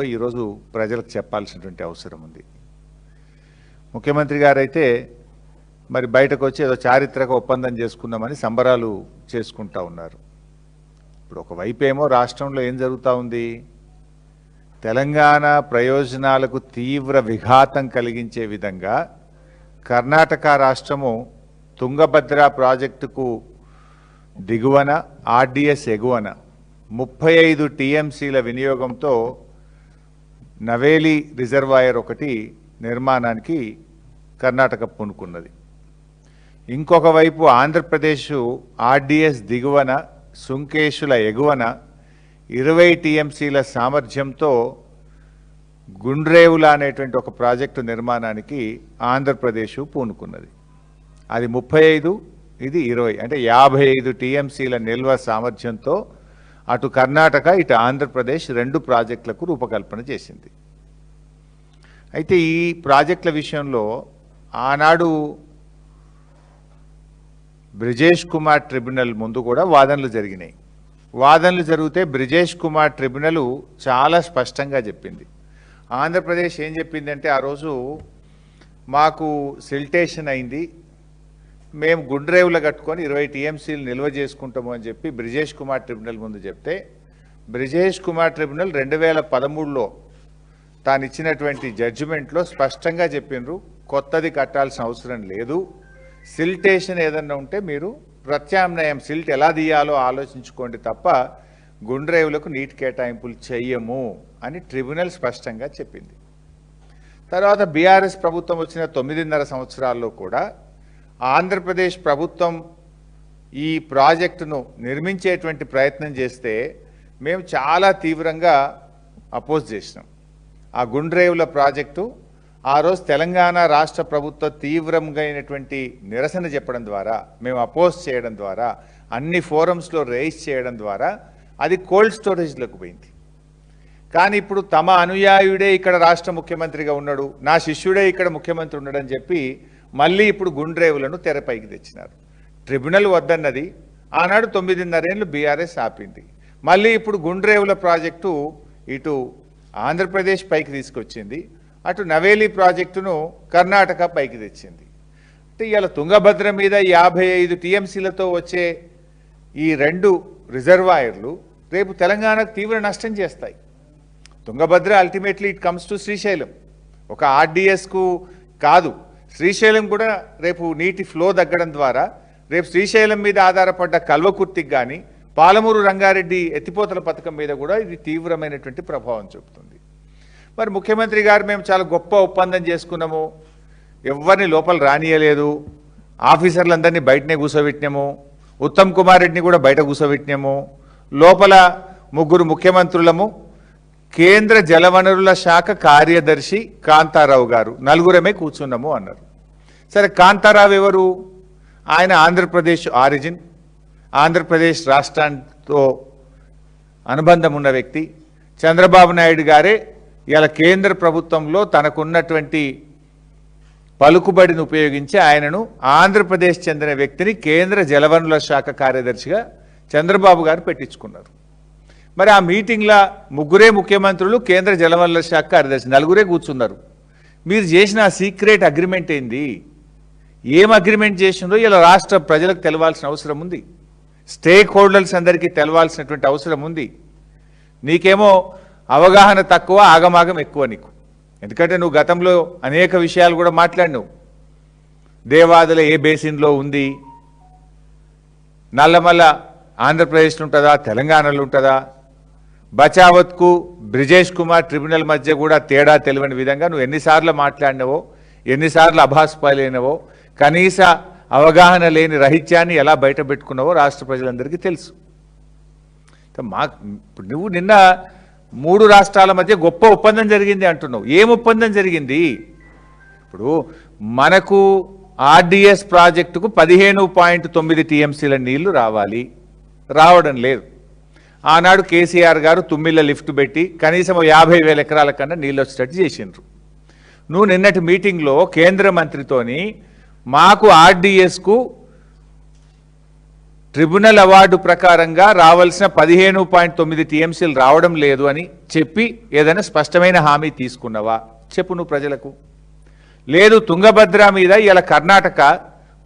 ఈరోజు ప్రజలకు చెప్పాల్సినటువంటి అవసరం ఉంది. ముఖ్యమంత్రి గారైతే మరి బయటకు వచ్చి ఏదో చారిత్రక ఒప్పందం చేసుకున్నామని సంబరాలు చేసుకుంటా ఉన్నారు. ఇప్పుడు ఒకవైపు ఏమో రాష్ట్రంలో ఏం జరుగుతూ ఉంది, తెలంగాణ ప్రయోజనాలకు తీవ్ర విఘాతం కలిగించే విధంగా కర్ణాటక రాష్ట్రము తుంగభద్ర ప్రాజెక్టుకు దిగువన ఆర్డిఎస్ ఎగువన 35 టీఎంసీల వినియోగంతో నవేలి రిజర్వాయర్ ఒకటి నిర్మాణానికి కర్ణాటక పూనుకున్నది. ఇంకొక వైపు ఆంధ్రప్రదేశ్ ఆర్డిఎస్ దిగువన సుంకేశుల ఎగువన 20 టీఎంసీల సామర్థ్యంతో గుండ్రేవుల అనేటువంటి ఒక ప్రాజెక్టు నిర్మాణానికి ఆంధ్రప్రదేశ్ పూనుకున్నది. అది 35, ఇది 20, అంటే 55 టీఎంసీల నిల్వ సామర్థ్యంతో అటు కర్ణాటక ఇటు ఆంధ్రప్రదేశ్ 2 ప్రాజెక్టులకు రూపకల్పన చేసింది. అయితే ఈ ప్రాజెక్టుల విషయంలో ఆనాడు బ్రిజేష్ కుమార్ ట్రిబ్యునల్ ముందు కూడా వాదనలు జరిగినాయి. వాదనలు జరిగితే బ్రిజేష్ కుమార్ ట్రిబ్యునల్ చాలా స్పష్టంగా చెప్పింది. ఆంధ్రప్రదేశ్ ఏం చెప్పిందంటే, ఆ రోజు మాకు సిల్టేషన్ అయింది, మేము గుండ్రేవులు కట్టుకొని 20 టీఎంసీలు నిల్వ చేసుకుంటాము అని చెప్పి బ్రిజేష్ కుమార్ ట్రిబ్యునల్ ముందు చెప్తే, బ్రిజేష్ కుమార్ ట్రిబ్యునల్ 2013లో తాను ఇచ్చినటువంటి జడ్జిమెంట్లో స్పష్టంగా చెప్పిండ్రు, కొత్తది కట్టాల్సిన అవసరం లేదు, సిల్టేషన్ ఏదన్నా ఉంటే మీరు ప్రత్యామ్నాయం సిల్ట్ ఎలా తీయాలో ఆలోచించుకోండి తప్ప గుండ్రేవులకు నీటి కేటాయింపులు చెయ్యము అని ట్రిబ్యునల్ స్పష్టంగా చెప్పింది. తర్వాత బీఆర్ఎస్ ప్రభుత్వం వచ్చిన 9.5 సంవత్సరాల్లో కూడా ఆంధ్రప్రదేశ్ ప్రభుత్వం ఈ ప్రాజెక్టును నిర్మించేటువంటి ప్రయత్నం చేస్తే మేము చాలా తీవ్రంగా అపోజ్ చేసినాం. ఆ గుండ్రేవుల ప్రాజెక్టు ఆ రోజు తెలంగాణ రాష్ట్ర ప్రభుత్వ తీవ్రంగా అయినటువంటి నిరసన చెప్పడం ద్వారా, మేము అపోజ్ చేయడం ద్వారా, అన్ని ఫోరమ్స్లో రైజ్ చేయడం ద్వారా అది కోల్డ్ స్టోరేజ్లోకి పోయింది. కానీ ఇప్పుడు తమ అనుయాయుడే ఇక్కడ రాష్ట్ర ముఖ్యమంత్రిగా ఉన్నాడు, నా శిష్యుడే ఇక్కడ ముఖ్యమంత్రి ఉన్నాడని చెప్పి మళ్ళీ ఇప్పుడు గుండ్రేవులను తెరపైకి తెచ్చినారు. ట్రిబ్యునల్ వద్దన్నది ఆనాడు 9.5 ఏళ్ళు బీఆర్ఎస్ ఆపింది. మళ్ళీ ఇప్పుడు గుండ్రేవుల ప్రాజెక్టు ఇటు ఆంధ్రప్రదేశ్ పైకి తీసుకొచ్చింది, అటు నవేలి ప్రాజెక్టును కర్ణాటక పైకి తెచ్చింది. అంటే ఇవాళ తుంగభద్ర మీద 55 టీఎంసీలతో వచ్చే ఈ 2 రిజర్వాయర్లు రేపు తెలంగాణకు తీవ్ర నష్టం చేస్తాయి. Tungabhadra ultimately it comes to Srisailam, ఒక ఆర్డిఎస్కు కాదు, శ్రీశైలం కూడా రేపు నీటి ఫ్లో తగ్గడం ద్వారా రేపు శ్రీశైలం మీద ఆధారపడ్డ కల్వకుర్తికి కానీ పాలమూరు రంగారెడ్డి ఎత్తిపోతల పథకం మీద కూడా ఇది తీవ్రమైనటువంటి ప్రభావం చూపుతుంది. మరి ముఖ్యమంత్రి గారు మేము చాలా గొప్ప ఒప్పందం చేసుకున్నాము, ఎవరిని లోపల రానియలేదు, ఆఫీసర్లందరినీ బయటనే కూర్చోబెట్టినాము, ఉత్తమ్ కుమార్ రెడ్డిని కూడా బయట కూర్చోబెట్టినాము, లోపల 3 ముఖ్యమంత్రులము, కేంద్ర జలవనరుల శాఖ కార్యదర్శి కాంతారావు గారు, 4గురమే కూర్చున్నాము అన్నారు. సరే, కాంతారావు ఎవరు? ఆయన ఆంధ్రప్రదేశ్ ఆరిజిన్, ఆంధ్రప్రదేశ్ రాష్ట్రంతో అనుబంధం ఉన్న వ్యక్తి. చంద్రబాబు నాయుడు గారే ఇలా కేంద్ర ప్రభుత్వంలో తనకున్నటువంటి పలుకుబడిని ఉపయోగించి ఆయనను ఆంధ్రప్రదేశ్ చెందిన వ్యక్తిని కేంద్ర జలవనరుల శాఖ కార్యదర్శిగా చంద్రబాబు గారు పెట్టించుకున్నారు. మరి ఆ మీటింగ్లో 3 ముఖ్యమంత్రులు, కేంద్ర జలవనరుల శాఖ కార్యదర్శి 4 కూర్చున్నారు. మీరు చేసిన సీక్రెట్ అగ్రిమెంట్ ఏంది? ఏం అగ్రిమెంట్ చేసిందో ఇలా రాష్ట్ర ప్రజలకు తెలవాల్సిన అవసరం ఉంది, స్టేక్ హోల్డర్స్ అందరికీ తెలవాల్సినటువంటి అవసరం ఉంది. నీకేమో అవగాహన తక్కువ, ఆగమాగం ఎక్కువ నీకు. ఎందుకంటే నువ్వు గతంలో అనేక విషయాలు కూడా మాట్లాడినావు. దేవాదుల ఏ బేసిన్లో ఉంది, నల్లమల్ల ఆంధ్రప్రదేశ్లో ఉంటుందా తెలంగాణలో ఉంటుందా, బచావత్కు బ్రిజేష్ కుమార్ ట్రిబ్యునల్ మధ్య కూడా తేడా తెలియని విధంగా నువ్వు ఎన్నిసార్లు మాట్లాడినవో, ఎన్నిసార్లు అభాస్పాలైనవో, కనీస అవగాహన లేని రహిత్యాన్ని ఎలా బయట పెట్టుకున్నావో రాష్ట్ర ప్రజలందరికీ తెలుసు. ఇప్పుడు నువ్వు నిన్న 3 రాష్ట్రాల మధ్య గొప్ప ఒప్పందం జరిగింది అంటున్నావు. ఏం ఒప్పందం జరిగింది? ఇప్పుడు మనకు ఆర్డిఎస్ ప్రాజెక్టుకు 15.9 టీఎంసీల నీళ్లు రావాలి, రావడం లేదు. ఆనాడు కేసీఆర్ గారు తుమ్మిళ్ళ లిఫ్ట్ పెట్టి కనీసం 50,000 ఎకరాల కన్నా నీళ్ళు వచ్చేటట్టు చేసిండ్రు. నువ్వు నిన్నటి మీటింగ్లో కేంద్ర మంత్రితోని మాకు ఆర్డిఎస్కు ట్రిబ్యునల్ అవార్డు ప్రకారంగా రావాల్సిన 15.9 టీఎంసీలు రావడం లేదు అని చెప్పి ఏదైనా స్పష్టమైన హామీ తీసుకున్నావా చెప్పు నువ్వు ప్రజలకు. లేదు, తుంగభద్ర మీద ఇలా కర్ణాటక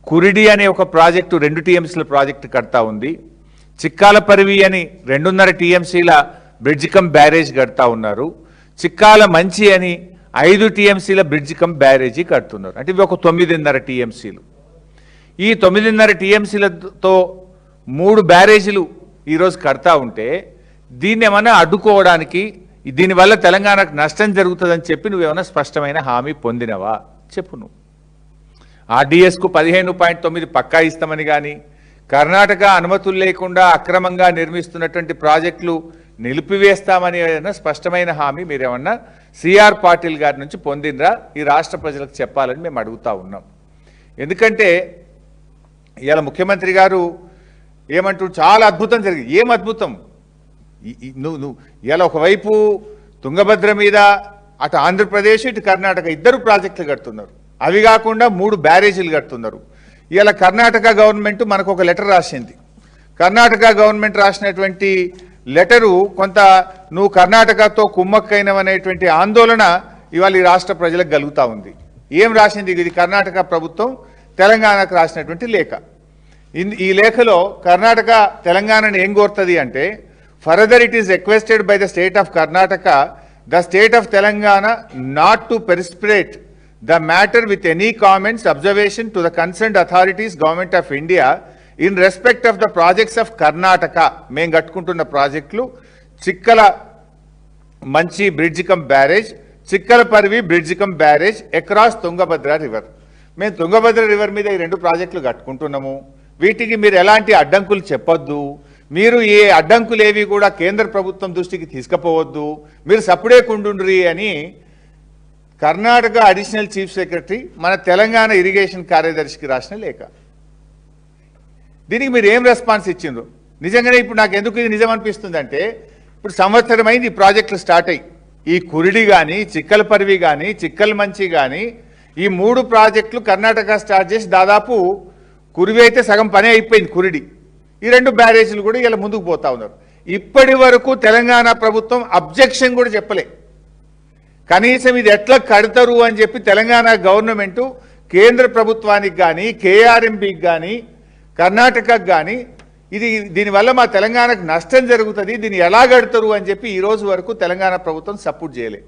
కురిడి అనే ఒక ప్రాజెక్టు 2 టీఎంసీల ప్రాజెక్టు కడతా ఉంది. చిక్కాలపరివి అని 2.5 టీఎంసీల బ్రిడ్జ్ కమ్ బ్యారేజ్ కడతా ఉన్నారు. చిక్కాల మంచి అని 5 టీఎంసీల బ్రిడ్జ్ కమ్ బ్యారేజీ కడుతున్నారు. అంటే ఇవి ఒక 9.5 టీఎంసీలు. ఈ 9.5 టీఎంసీలతో 3 బ్యారేజీలు ఈరోజు కడతా ఉంటే దీన్ని ఏమన్నా అడ్డుకోవడానికి, దీనివల్ల తెలంగాణకు నష్టం జరుగుతుందని చెప్పి నువ్వేమన్నా స్పష్టమైన హామీ పొందినవా చెప్పు నువ్వు. ఆర్డీఎస్కు 15.9 పక్కా ఇస్తామని కానీ, కర్ణాటక అనుమతులు లేకుండా అక్రమంగా నిర్మిస్తున్నటువంటి ప్రాజెక్టులు నిలిపివేస్తామని ఏదైనా స్పష్టమైన హామీ మీరేమన్నా సిఆర్ పాటిల్ గారి నుంచి పొందినరా ఈ రాష్ట్ర ప్రజలకు చెప్పాలని మేము అడుగుతా ఉన్నాం. ఎందుకంటే ఇవాళ ముఖ్యమంత్రి గారు ఏమంటూ చాలా అద్భుతం జరిగింది. ఏం అద్భుతం? నువ్వు ఇలా ఒకవైపు తుంగభద్ర మీద అటు ఆంధ్రప్రదేశ్ ఇటు కర్ణాటక 2 ప్రాజెక్టులు కడుతున్నారు. అవి కాకుండా 3 బ్యారేజీలు కడుతున్నారు. ఇలా కర్ణాటక గవర్నమెంట్ మనకు ఒక లెటర్ రాసింది. కర్ణాటక గవర్నమెంట్ రాసినటువంటి లెటరు కొంత నువ్వు కర్ణాటకతో కుమ్మక్కైనవనేటువంటి ఆందోళన ఇవాళ ఈ రాష్ట్ర ప్రజలకు కలుగుతూ ఉంది. ఏం రాసింది? ఇది కర్ణాటక ప్రభుత్వం తెలంగాణకు రాసినటువంటి లేఖ. ఈ లేఖలో కర్ణాటక తెలంగాణను ఏం కోరుతుంది అంటే, further it is requested by the state of Karnataka the state of Telangana not to precipitate the matter with any comments observation to the concerned authorities government of India in respect of the projects of Karnataka. మేము కట్టుకుంటున్న ప్రాజెక్టులు చిక్కల మంచి bridge cum barrage, చిక్కలపరివి bridge cum barrage across Tungabhadra river. మేము Tungabhadra river మీద ఈ 2 ప్రాజెక్టులు కట్టుకుంటున్నాము. వీటికి మీరు ఎలాంటి అడ్డంకులు చెప్పొద్దు. మీరు ఏ అడ్డంకులేవి కూడా కేంద్ర ప్రభుత్వం దృష్టికి తీసుకుపోవద్దు. మీరు సప్పుడే కుండుండ్రి అని కర్ణాటక అడిషనల్ చీఫ్ సెక్రటరీ మన తెలంగాణ ఇరిగేషన్ కార్యదర్శికి రాసిన లేఖ. దీనికి మీరు ఏం రెస్పాన్స్ ఇచ్చిండ్రు? నిజంగానే ఇప్పుడు నాకు ఎందుకు ఇది నిజం అనిపిస్తుంది అంటే, ఇప్పుడు సంవత్సరమైంది ఈ ప్రాజెక్టులు స్టార్ట్ అయ్యి. ఈ కురిడి కానీ, చిక్కలపరివి కానీ, చిక్కల మంచి కానీ, ఈ 3 ప్రాజెక్టులు కర్ణాటక స్టార్ట్ చేసి దాదాపు కురివి అయితే సగం పని అయిపోయింది కురిడి. ఈ 2 బ్యారేజీలు కూడా ఇలా ముందుకు పోతా ఉన్నారు. ఇప్పటి వరకు తెలంగాణ ప్రభుత్వం అబ్జెక్షన్ కూడా చెప్పలే. కనీసం ఇది ఎట్లా కడతారు అని చెప్పి తెలంగాణ గవర్నమెంటు కేంద్ర ప్రభుత్వానికి కానీ, కేఆర్ఎంబీకి కానీ, కర్ణాటకకు కానీ దీనివల్ల మా తెలంగాణకు నష్టం జరుగుతుంది, దీన్ని ఎలా కడతారు అని చెప్పి ఈ రోజు వరకు తెలంగాణ ప్రభుత్వం సపోర్ట్ చేయలే.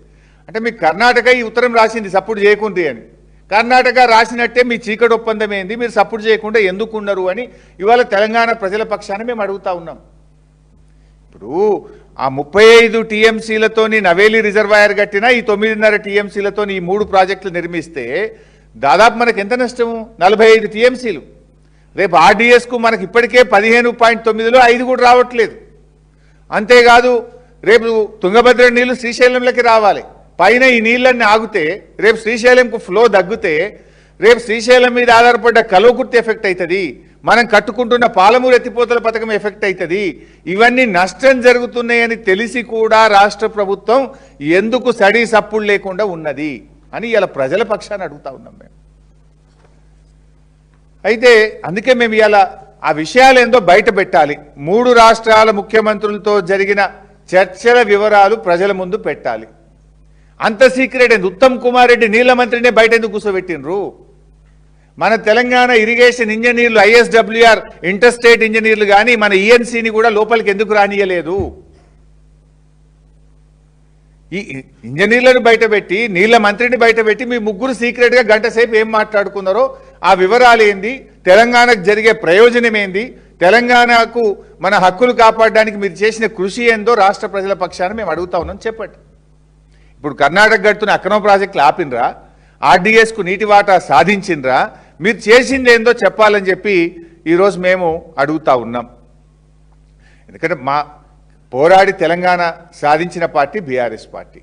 అంటే మీకు కర్ణాటక ఈ ఉత్తరం రాసింది సపోర్ట్ చేయకుంది అని. కర్ణాటక రాసినట్టే మీ చీకటి ఒప్పందం ఏంది, మీరు సపోర్ట్ చేయకుండా ఎందుకున్నారు అని ఇవాళ తెలంగాణ ప్రజల పక్షాన మేము అడుగుతా ఉన్నాం. ఇప్పుడు ఆ 35 టీఎంసీలతోని నవేలి రిజర్వాయర్ కట్టినా, ఈ 9.5 టీఎంసీలతో ఈ 3 ప్రాజెక్టులు నిర్మిస్తే దాదాపు మనకు ఎంత నష్టము? 45 టీఎంసీలు. రేపు ఆర్డీఎస్కు మనకి ఇప్పటికే 15.9లో 5 కూడా రావట్లేదు. అంతేకాదు రేపు తుంగభద్ర నీళ్లు శ్రీశైలంలోకి రావాలి. పైన ఈ నీళ్ళన్నీ ఆగితే రేపు శ్రీశైలంకు ఫ్లో తగ్గితే రేపు శ్రీశైలం మీద ఆధారపడ్డ కల్వకుర్తి ఎఫెక్ట్ అవుతుంది, మనం కట్టుకుంటున్న పాలమూరు ఎత్తిపోతల పథకం ఎఫెక్ట్ అవుతుంది. ఇవన్నీ నష్టం జరుగుతున్నాయని తెలిసి కూడా రాష్ట్ర ప్రభుత్వం ఎందుకు సడీ సప్పుడు లేకుండా ఉన్నది అని ఇలా ప్రజల పక్షాన్ని అడుగుతా ఉన్నాం మేము. అయితే అందుకే మేము ఇలా ఆ విషయాలు ఏందో బయట పెట్టాలి. 3 రాష్ట్రాల ముఖ్యమంత్రులతో జరిగిన చర్చల వివరాలు ప్రజల ముందు పెట్టాలి. అంత సీక్రెట్ ఏంది? ఉత్తమ్ కుమార్ రెడ్డి నీళ్ల మంత్రినే బయట ఎందుకు కూర్చోబెట్టినరు? మన తెలంగాణ ఇరిగేషన్ ఇంజనీర్లు, ఐఎస్డబ్ల్యూఆర్ ఇంటర్స్టేట్ ఇంజనీర్లు కానీ మన ఈఎన్సీని కూడా లోపలికి ఎందుకు రానియలేదు? ఈ ఇంజనీర్లను బయటపెట్టి నీళ్ల మంత్రిని బయటపెట్టి మీ ముగ్గురు సీక్రెట్గా గంట సేపు ఏం మాట్లాడుకున్నారో ఆ వివరాలు ఏంది, తెలంగాణకు జరిగే ప్రయోజనం ఏంది, తెలంగాణకు మన హక్కులు కాపాడడానికి మీరు చేసిన కృషి ఏందో రాష్ట్ర ప్రజల పక్షాన మేము అడుగుతా ఉన్నాం, చెప్పండి. ఇప్పుడు కర్ణాటక గడుతున్న అక్రమ ప్రాజెక్టులు ఆపినరా? ఆర్డీఎస్కు నీటి వాటా సాధించినరా? మీరు చేసింది ఏందో చెప్పాలని చెప్పి ఈరోజు మేము అడుగుతా ఉన్నాం. ఎందుకంటే మా పోరాడి తెలంగాణ సాధించిన పార్టీ బీఆర్ఎస్ పార్టీ.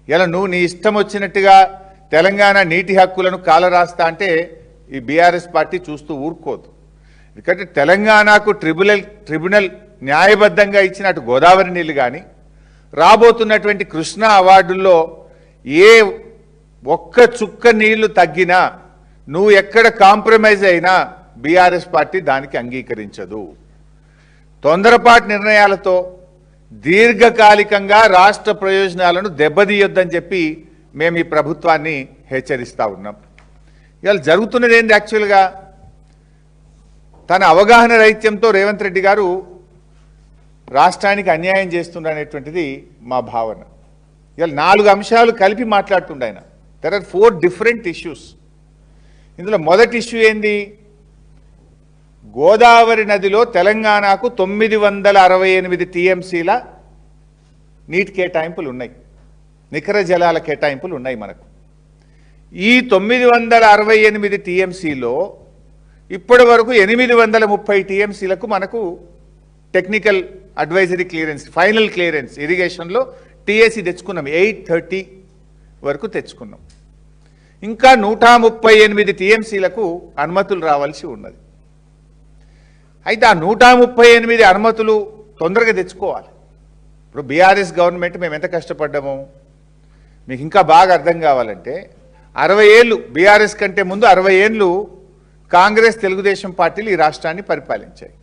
ఇలా నువ్వు నీ ఇష్టం వచ్చినట్టుగా తెలంగాణ నీటి హక్కులను కాలరాస్తా అంటే ఈ బీఆర్ఎస్ పార్టీ చూస్తూ ఊరుకోదు. ఎందుకంటే తెలంగాణకు ట్రిబ్యునల్ న్యాయబద్ధంగా ఇచ్చిన అటు గోదావరి నీళ్లు కానీ, రాబోతున్నటువంటి కృష్ణా అవార్డుల్లో ఏ ఒక్క చుక్క నీళ్లు తగ్గినా, నువ్వు ఎక్కడ కాంప్రమైజ్ అయినా బీఆర్ఎస్ పార్టీ దానికి అంగీకరించదు. తొందరపాటు నిర్ణయాలతో దీర్ఘకాలికంగా రాష్ట్ర ప్రయోజనాలను దెబ్బతీయొద్దని చెప్పి మేము ఈ ప్రభుత్వాన్ని హెచ్చరిస్తూ ఉన్నాం. ఇవాళ జరుగుతున్నది ఏంది? యాక్చువల్గా తన అవగాహన రహిత్యంతో రేవంత్ రెడ్డి గారు రాష్ట్రానికి అన్యాయం చేస్తుండనేటువంటిది మా భావన. ఇవాళ 4 అంశాలు కలిపి మాట్లాడుతుండ ఆయన. There are 4 different issues. ఇందులో మొదటి ఇష్యూ ఏంది? గోదావరి నదిలో తెలంగాణకు 968 టీఎంసీల నీటి కేటాయింపులు ఉన్నాయి, నికర జలాల కేటాయింపులు ఉన్నాయి మనకు. ఈ 968 టీఎంసీలో ఇప్పటి వరకు 830 టీఎంసీలకు మనకు technical advisory clearance, final clearance ఇరిగేషన్లో టీఏసీ తెచ్చుకున్నాం. 830 వరకు తెచ్చుకున్నాం. ఇంకా 138 టీఎంసీలకు అనుమతులు రావాల్సి ఉన్నది. అయితే ఆ 138 అనుమతులు తొందరగా తెచ్చుకోవాలి. ఇప్పుడు బీఆర్ఎస్ గవర్నమెంట్ మేము ఎంత కష్టపడ్డాము మీకు ఇంకా బాగా అర్థం కావాలంటే, 60 ఏళ్ళు బీఆర్ఎస్ కంటే ముందు 60 ఏళ్ళు కాంగ్రెస్ తెలుగుదేశం పార్టీలు ఈ రాష్ట్రాన్ని పరిపాలించాయి.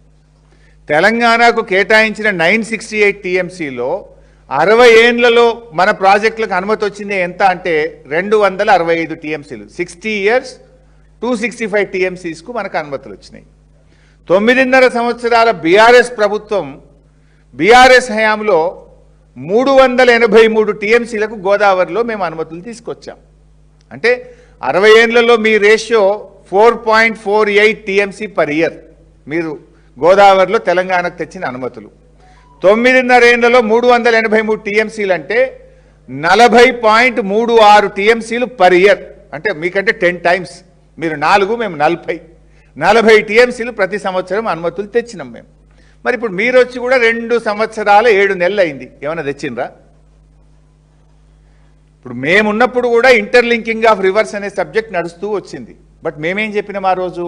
తెలంగాణకు కేటాయించిన 968 టీఎంసీలో 60 ఏళ్లలో మన ప్రాజెక్టులకు అనుమతి వచ్చింది ఎంత అంటే 265 టీఎంసీలు. 60 years 265 టీఎంసీస్కు మనకు అనుమతులు వచ్చినాయి. 9.5 సంవత్సరాల బీఆర్ఎస్ ప్రభుత్వం బీఆర్ఎస్ హయాంలో 383 టీఎంసీలకు గోదావరిలో మేము అనుమతులు తీసుకొచ్చాం. అంటే 60 ఏళ్లలో మీ రేషియో 4.48 టీఎంసీ పర్ ఇయర్ మీరు గోదావరిలో తెలంగాణకు తెచ్చిన అనుమతులు. 9.5 ఏళ్లలో 383 టీఎంసీలు అంటే 40.36 టీఎంసీలు పర్ ఇయర్. అంటే మీకంటే 10 times. మీరు 4, మేము 40 టీఎంసీలు ప్రతి సంవత్సరం అనుమతులు తెచ్చినాం మేము. మరి ఇప్పుడు మీరు వచ్చి కూడా 2 సంవత్సరాల 7 నెలలు అయింది. ఏమైనా తెచ్చిండ్రా? ఇప్పుడు మేమున్నప్పుడు కూడా ఇంటర్లింకింగ్ ఆఫ్ రివర్స్ అనే సబ్జెక్ట్ నడుస్తూ వచ్చింది. బట్ మేమేం చెప్పినాం ఆ రోజు?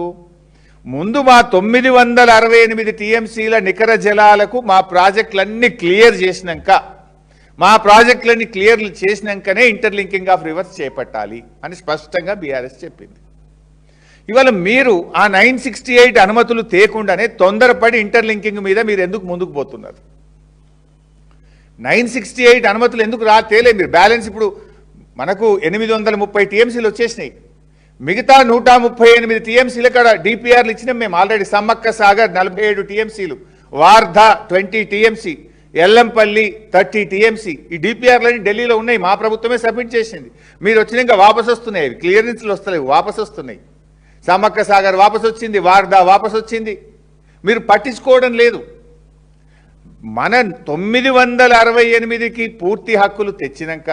ముందు మా 968 టీఎంసీల నికర జలాలకు మా ప్రాజెక్టులన్నీ క్లియర్ చేసినాక, మా ప్రాజెక్టులన్నీ క్లియర్ చేసినాకనే ఇంటర్లింకింగ్ ఆఫ్ రివర్స్ చేపట్టాలి అని స్పష్టంగా బీఆర్ఎస్ చెప్పింది. ఇవాళ మీరు ఆ 968 అనుమతులు తేకుండానే తొందరపడి ఇంటర్లింకింగ్ మీద మీరు ఎందుకు ముందుకు పోతున్నారు? 968 అనుమతులు ఎందుకు తేలే మీరు? బ్యాలెన్స్ ఇప్పుడు మనకు 830 టీఎంసీలు వచ్చేసినాయి. మిగతా 138 టీఎంసీల కాడ డిపిఆర్లు ఇచ్చినాం మేము ఆల్రెడీ. సమ్మక్క సాగర్ 47 టీఎంసీలు, వార్ధా 20 టీఎంసీ, ఎల్లంపల్లి 30 టీఎంసీ. ఈ డిపిఆర్లన్నీ ఢిల్లీలో ఉన్నాయి, మా ప్రభుత్వమే సబ్మిట్ చేసింది. మీరు వచ్చినాక వాపసు వస్తున్నాయి, క్లియరెన్స్లు వస్తలేవు, వాపసు వస్తున్నాయి. సమ్మక్క సాగర్ వాపసు వచ్చింది, వార్ధా వాపసు వచ్చింది. మీరు పట్టించుకోవడం లేదు. మన 968కి పూర్తి హక్కులు తెచ్చినాక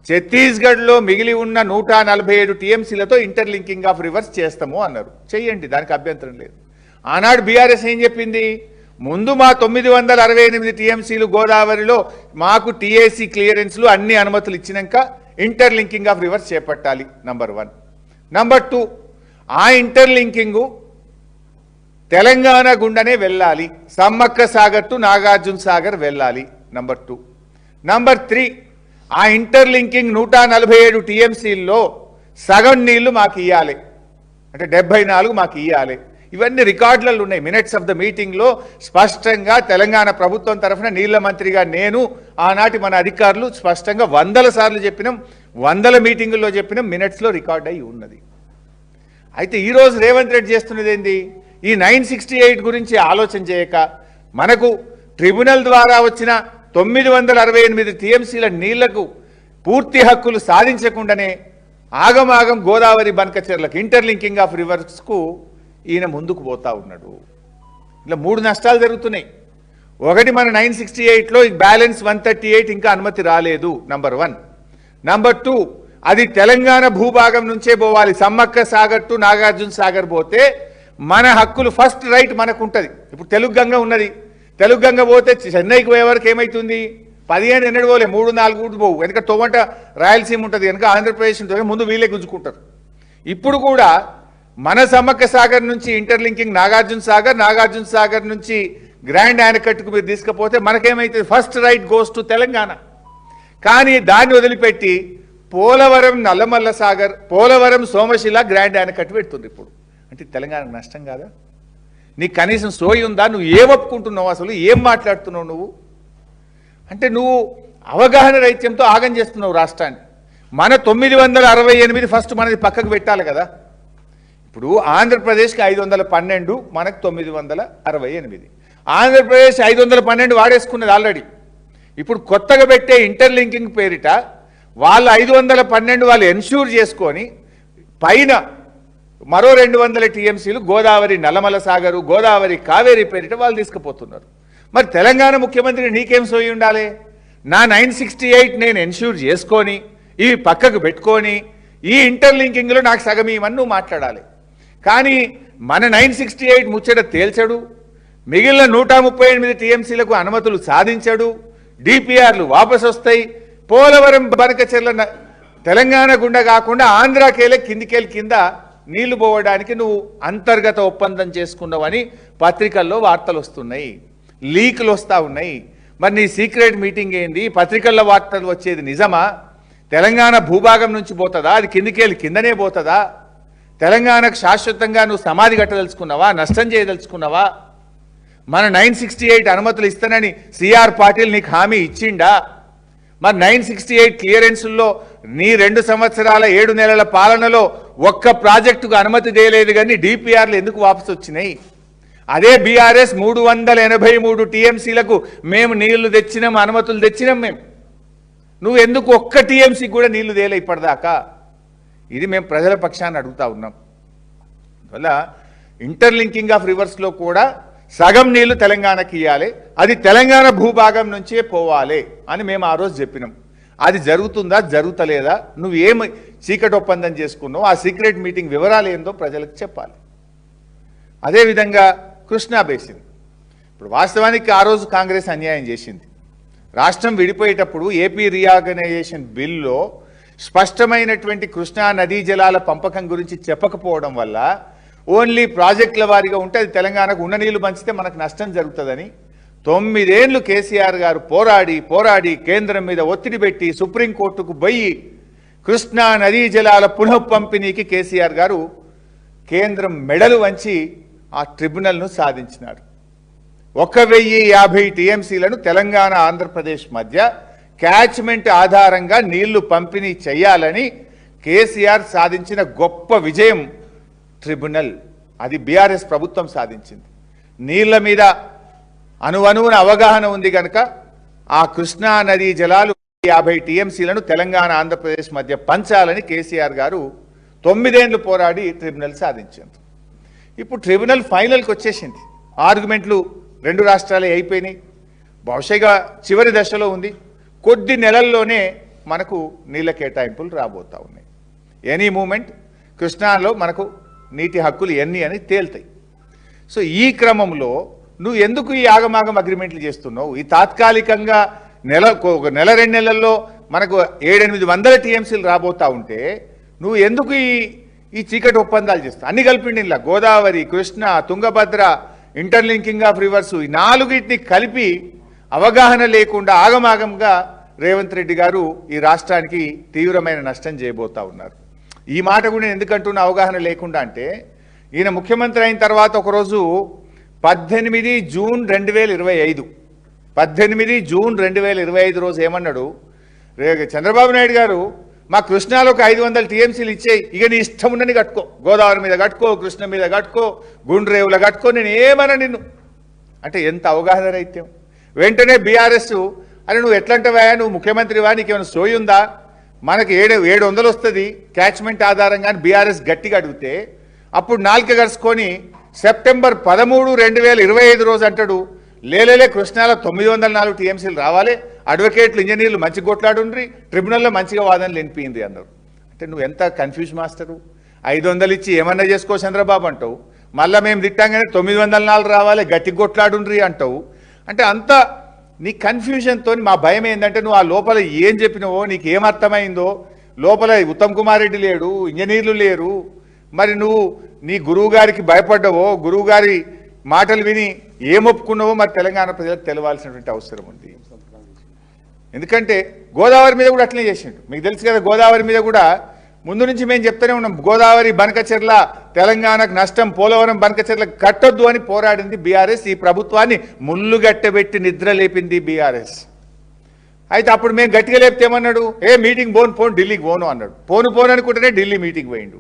ఛత్తీస్గఢ్లో మిగిలి ఉన్న 147 టీఎంసీలతో ఇంటర్లింకింగ్ ఆఫ్ రివర్స్ చేస్తాము అన్నారు. చెయ్యండి, దానికి అభ్యంతరం లేదు. ఆనాడు బీఆర్ఎస్ ఏం చెప్పింది? ముందు మా 968 టీఎంసీలు గోదావరిలో మాకు టీఏసీ క్లియరెన్స్లు అన్ని అనుమతులు ఇచ్చినాక ఇంటర్లింకింగ్ ఆఫ్ రివర్స్ చేపట్టాలి. నంబర్ 1. నంబర్ 2, ఆ ఇంటర్లింకింగు తెలంగాణ గుండానే వెళ్ళాలి. సమ్మక్క సాగర్ టు నాగార్జున సాగర్ వెళ్ళాలి. నంబర్ 2. నంబర్ 3, ఆ ఇంటర్లింకింగ్ 147 టీఎంసీల్లో సగం నీళ్లు మాకు ఇవ్వాలి, అంటే 74 మాకు ఇవ్వాలి. ఇవన్నీ రికార్డులలో ఉన్నాయి. మినిట్స్ ఆఫ్ ద మీటింగ్లో స్పష్టంగా తెలంగాణ ప్రభుత్వం తరఫున నీళ్ల మంత్రిగా నేను, ఆనాటి మన అధికారులు స్పష్టంగా 100 సార్లు చెప్పినాం, 100 మీటింగుల్లో చెప్పినాం, మినిట్స్లో రికార్డ్ అయి ఉన్నది. అయితే ఈరోజు రేవంత్ రెడ్డి చేస్తున్నది ఏంది? ఈ 968 గురించి ఆలోచన చేయక మనకు ట్రిబ్యునల్ ద్వారా వచ్చిన 968 టీఎంసీల నీళ్లకు పూర్తి హక్కులు సాధించకుండానే ఆగమాగం గోదావరి బనకచెర్లకు ఇంటర్లింకింగ్ ఆఫ్ రివర్స్కు ఈయన ముందుకు పోతా ఉన్నాడు. ఇలా 3 నష్టాలు జరుగుతున్నాయి. ఒకటి, మన 968లో బ్యాలెన్స్ 138 ఇంకా అనుమతి రాలేదు. నంబర్ 1. నంబర్ 2, అది తెలంగాణ భూభాగం నుంచే పోవాలి. సమ్మక్క సాగర్ టు నాగార్జున సాగర్ పోతే మన హక్కులు ఫస్ట్ రైట్ మనకు ఉంటుంది. ఇప్పుడు తెలుగు గంగ ఉన్నది, తెలుగు గంగ పోతే చెన్నైకి పోయే వరకు ఏమవుతుంది? 15 ఎన్నడు పోలే, 3-4 పోవు. వెనక తోమంట రాయలసీమ ఉంటుంది, వెనక ఆంధ్రప్రదేశ్ ఉంటుంది, ముందు వీళ్ళే గుంజుకుంటారు. ఇప్పుడు కూడా మన సమ్మక్క సాగర్ నుంచి ఇంటర్లింకింగ్ నాగార్జున సాగర్ నుంచి గ్రాండ్ యానకట్టుకు మీరు తీసుకపోతే మనకేమైతుంది? First right goes to Telangana. కానీ దాన్ని వదిలిపెట్టి పోలవరం నల్లమల్ల సాగర్, పోలవరం సోమశిల గ్రాండ్ యానకట్టు పెడుతుంది. ఇప్పుడు అంటే తెలంగాణకు నష్టం కాదా? నీకు కనీసం సోయి ఉందా? నువ్వు ఏం ఒప్పుకుంటున్నావు? అసలు ఏం మాట్లాడుతున్నావు నువ్వు? అంటే నువ్వు అవగాహన రైత్యంతో ఆగం చేస్తున్నావు రాష్ట్రాన్ని. మన 968 ఫస్ట్ మనది పక్కకు పెట్టాలి కదా. ఇప్పుడు ఆంధ్రప్రదేశ్కి 512, మనకు 968. ఆంధ్రప్రదేశ్ 512 వాడేసుకున్నది ఆల్రెడీ. ఇప్పుడు కొత్తగా పెట్టే ఇంటర్లింకింగ్ పేరిట వాళ్ళు 512 వాళ్ళు ఎన్ష్యూర్ చేసుకొని పైన మరో 200 టీఎంసీలు గోదావరి నల్లమల సాగరు, గోదావరి కావేరీ పేరిట వాళ్ళు తీసుకుపోతున్నారు. మరి తెలంగాణ ముఖ్యమంత్రి నీకేం సోయి ఉండాలి? నా 968 నేను ఎన్ష్యూర్ చేసుకొని ఇవి పక్కకు పెట్టుకొని ఈ ఇంటర్లింకింగ్లో నాకు సగం ఇవన్నీ నువ్వు మాట్లాడాలి. కానీ మన 968 ముచ్చట తేల్చడు, మిగిలిన 138 టీఎంసీలకు అనుమతులు సాధించడు, డిపిఆర్లు వాపసు వస్తాయి, పోలవరం బనకచెర్ల తెలంగాణ గుండా కాకుండా ఆంధ్రాకేలే కిందికేళ్ళ కింద నీళ్లు పోవడానికి నువ్వు అంతర్గత ఒప్పందం చేసుకున్నావని పత్రికల్లో వార్తలు వస్తున్నాయి, లీకులు వస్తూ ఉన్నాయి. మరి నీ సీక్రెట్ మీటింగ్ ఏంది? పత్రికల్లో వార్తలు వచ్చేది నిజమా? తెలంగాణ భూభాగం నుంచి పోతుందా? అది కిందికేళ్ళ కిందనే పోతుందా? తెలంగాణకు శాశ్వతంగా నువ్వు సమాధి కట్టదలుచుకున్నావా? నష్టం చేయదలుచుకున్నావా? మన 968 అనుమతులు ఇస్తానని సిఆర్ పాటిల్ నీకు హామీ ఇచ్చిండా? మరి 968 క్లియరెన్సుల్లో నీ 2 సంవత్సరాల 7 నెలల పాలనలో ఒక్క ప్రాజెక్టుకు అనుమతి చేయలేదు, కానీ డిపిఆర్లు ఎందుకు వాపసు వచ్చినాయి? అదే బీఆర్ఎస్ 383 టీఎంసీలకు మేము నీళ్లు తెచ్చినాం, అనుమతులు తెచ్చినాం మేము. నువ్వు ఎందుకు ఒక్క టీఎంసీకి కూడా నీళ్లు తేలే ఇప్పటిదాకా? ఇది మేము ప్రజల పక్షాన్ని అడుగుతా ఉన్నాం. అందువల్ల ఇంటర్లింకింగ్ ఆఫ్ రివర్స్లో కూడా సగం నీళ్లు తెలంగాణకి ఇవ్వాలి, అది తెలంగాణ భూభాగం నుంచే పోవాలి అని మేము ఆ రోజు చెప్పినాం. అది జరుగుతుందా జరుగుతలేదా? నువ్వు ఏం సీక్రెట్ ఒప్పందం చేసుకున్నావు? ఆ సీక్రెట్ మీటింగ్ వివరాలు ఏందో ప్రజలకు చెప్పాలి. అదేవిధంగా కృష్ణా బేసిన్, ఇప్పుడు వాస్తవానికి ఆ రోజు కాంగ్రెస్ అన్యాయం చేసింది. రాష్ట్రం విడిపోయేటప్పుడు ఏపీ రీఆర్గనైజేషన్ బిల్లో స్పష్టమైనటువంటి కృష్ణా నదీ జలాల పంపకం గురించి చెప్పకపోవడం వల్ల ఓన్లీ ప్రాజెక్టుల వారిగా ఉంటే అది తెలంగాణకు ఉన్న నీళ్లు పంచితే మనకు నష్టం జరుగుతుందని 9 ఏళ్లు కేసీఆర్ గారు పోరాడి కేంద్రం మీద ఒత్తిడి పెట్టి సుప్రీంకోర్టుకు పోయి కృష్ణా నదీ జలాల పునః పంపిణీకి కేసీఆర్ గారు కేంద్రం మెడలు వంచి ఆ ట్రిబ్యునల్ను సాధించినారు. 1050 టీఎంసీలను తెలంగాణ ఆంధ్రప్రదేశ్ మధ్య క్యాచ్మెంట్ ఆధారంగా నీళ్లు పంపిణీ చేయాలని కేసీఆర్ సాధించిన గొప్ప విజయం ట్రిబ్యునల్. అది బీఆర్ఎస్ ప్రభుత్వం సాధించింది. నీళ్ల మీద అణువణువున అవగాహన ఉంది కనుక ఆ కృష్ణా నదీ జలాలు 50 టీఎంసీలను తెలంగాణ ఆంధ్రప్రదేశ్ మధ్య పంచాలని కేసీఆర్ గారు 9 ఏళ్లు పోరాడి ట్రిబ్యునల్ సాధించారు. ఇప్పుడు ట్రిబ్యునల్ ఫైనల్కి వచ్చేసింది. ఆర్గ్యుమెంట్లు 2 రాష్ట్రాలే అయిపోయినాయి. బహుశా చివరి దశలో ఉంది. కొద్ది నెలల్లోనే మనకు నీళ్ల కేటాయింపులు రాబోతూ ఉన్నాయి. ఎనీ మూమెంట్ కృష్ణాలో మనకు నీటి హక్కులు ఎన్ని అని తేల్తాయి. సో ఈ క్రమంలో నువ్వు ఎందుకు ఈ ఆగమాగం అగ్రిమెంట్లు చేస్తున్నావు? ఈ తాత్కాలికంగా నెల 2 నెలల్లో మనకు 700-800 టీఎంసీలు రాబోతూ ఉంటే నువ్వు ఎందుకు ఈ చీకటి ఒప్పందాలు చేస్తావు? అన్ని కలిపిండి ఇలా Godavari, Krishna, Tungabhadra, interlinking of reverse, ఈ 4టిని కలిపి అవగాహన లేకుండా ఆగమాగంగా రేవంత్ రెడ్డి గారు ఈ రాష్ట్రానికి తీవ్రమైన నష్టం చేయబోతా ఉన్నారు. ఈ మాట కూడా నేను ఎందుకంటున్నా అవగాహన లేకుండా అంటే, ఈయన ముఖ్యమంత్రి అయిన తర్వాత ఒకరోజు 18 జూన్ 2025 18 జూన్ 2025 రోజు ఏమన్నాడు? చంద్రబాబు నాయుడు గారు మా కృష్ణాలో ఒక 500 టీఎంసీలు ఇచ్చేయి, ఇక నీ ఇష్టం ఉండని కట్టుకో, గోదావరి మీద కట్టుకో, కృష్ణ మీద కట్టుకో, గుండ్రేవుల కట్టుకో, నేను ఏమన్నా నిన్ను అంటే ఎంత అవగాహన రైత్యం. వెంటనే బీఆర్ఎస్ అని నువ్వు ఎట్లంటవా, నువ్వు ముఖ్యమంత్రివా, నీకేమైనా సోయి ఉందా, మనకి 700 వస్తుంది క్యాచ్మెంట్ ఆధారంగా అని బీఆర్ఎస్ గట్టిగా అడిగితే అప్పుడు నాలుక గడుచుకొని సెప్టెంబర్ 13, 2025 రోజు అంటాడు లేలే కృష్ణాలో 904 టీఎంసీలు రావాలి, అడ్వకేట్లు ఇంజనీర్లు మంచి కొట్లాడుండ్రి, ట్రిబ్యునల్లో మంచిగా వాదనలు వినిపింది అన్నారు. అంటే నువ్వు ఎంత కన్ఫ్యూజ్ మాస్టరు. 500 ఇచ్చి ఏమన్నా చేసుకో చంద్రబాబు అంటావు, మళ్ళీ మేము తిట్టాగానే 904 రావాలి గట్టి కొట్లాడుండ్రి అంటావు. అంటే అంత నీ కన్ఫ్యూజన్తో మా భయం ఏంటంటే నువ్వు ఆ లోపల ఏం చెప్పినావో నీకు ఏమర్థమైందో, లోపల ఉత్తమ్ కుమార్ రెడ్డి లేడు, ఇంజనీర్లు లేరు, మరి నువ్వు నీ గురువు గారికి భయపడ్డావో, గురువు గారి మాటలు విని ఏమొప్పుకున్నావో మరి తెలంగాణ ప్రజలకు తెలవాల్సినటువంటి అవసరం ఉంది. ఎందుకంటే గోదావరి మీద కూడా అట్లనే చేసిండు. మీకు తెలుసు కదా, గోదావరి మీద కూడా ముందు నుంచి మేము చెప్తూనే ఉన్నాం, గోదావరి బనకచెర్ల తెలంగాణకు నష్టం, పోలవరం బనకచెర్ల కట్టొద్దు అని పోరాడింది బీఆర్ఎస్. ఈ ప్రభుత్వాన్ని ముళ్ళుగట్టబెట్టి నిద్ర లేపింది బీఆర్ఎస్. అయితే అప్పుడు మేము గట్టిగా లేపితే ఏమన్నాడు, మీటింగ్ పోను ఢిల్లీకి పోను అన్నాడు. పోను అనుకుంటేనే ఢిల్లీ మీటింగ్ పోయిండు.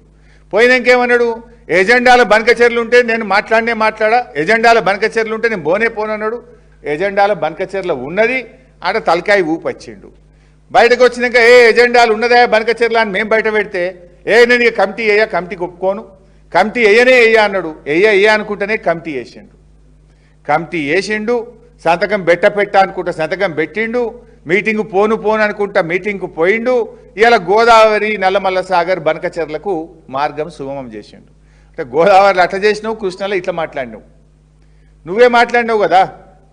పోయినాకేమన్నాడు, ఎజెండాల బనకచెర్లు ఉంటే నేను మాట్లాడా, ఎజెండాల బనకచెర్లు ఉంటే నేను పోను అన్నాడు. ఎజెండాల బనకచెర్ల ఉన్నది, ఆడ తలకాయ ఊపి వచ్చిండు. బయటకు వచ్చినాక ఎజెండాలు ఉన్నదా బనకచెర్ల అని మేము బయట పెడితే నేను ఇక కమిటీకి ఒప్పుకోను, కమిటీ వేయనే అన్నాడు. అనుకుంటేనే కమిటీ వేసిండు. సంతకం పెట్ట అనుకుంటా సంతకం పెట్టిండు. మీటింగ్ పోను అనుకుంటా మీటింగ్కు పోయిండు. ఇలా గోదావరి నల్లమల్ల సాగర్ బనకచెర్లకు మార్గం సుగమం చేసిండు. అంటే గోదావరిలో అట్లా చేసినావు, కృష్ణలో ఇట్లా మాట్లాడినావు. నువ్వే మాట్లాడినావు కదా,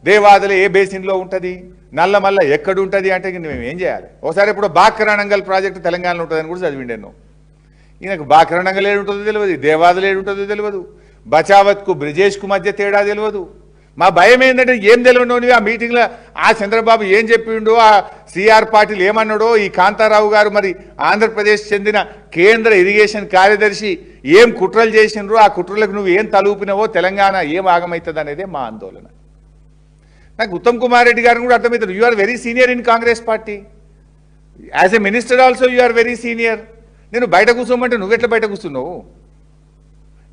దేవాదులు ఏ బేసిన్లో ఉంటుంది, నల్లమల్ల ఎక్కడ ఉంటుంది అంటే మేము ఏం చేయాలి? ఒకసారి ఇప్పుడు బాక్రానంగల్ ప్రాజెక్టు తెలంగాణలో ఉంటుందని కూడా చదివిండాను. ఈయనకు బాక్రానంగల్ ఏడు ఉంటుందో తెలియదు, దేవాదులు ఏడు ఉంటుందో తెలియదు, బచావత్కు బ్రిజేష్కు మధ్య తేడా తెలియదు. మా భయం ఏంటంటే ఏం తెలియనోని ఆ మీటింగ్లో ఆ చంద్రబాబు ఏం చెప్పిండో, ఆ సిఆర్ పాటిల్ ఏమన్నాడో, ఈ కాంతారావు గారు మరి ఆంధ్రప్రదేశ్ చెందిన కేంద్ర ఇరిగేషన్ కార్యదర్శి ఏం కుట్రలు చేసినరో, ఆ కుట్రలకు నువ్వు ఏం తలూపినవో తెలంగాణ ఏం ఆగమవుతుంది అనేదే మా ఆందోళన. నాకు ఉత్తమ్ కుమార్ రెడ్డి గారిని కూడా అర్థమవుతుంది. You are very senior in Congress party, as a minister also you are very senior. నేను బయట కూర్చోమంటే నువ్వెట్లా బయట కూర్చున్నావు?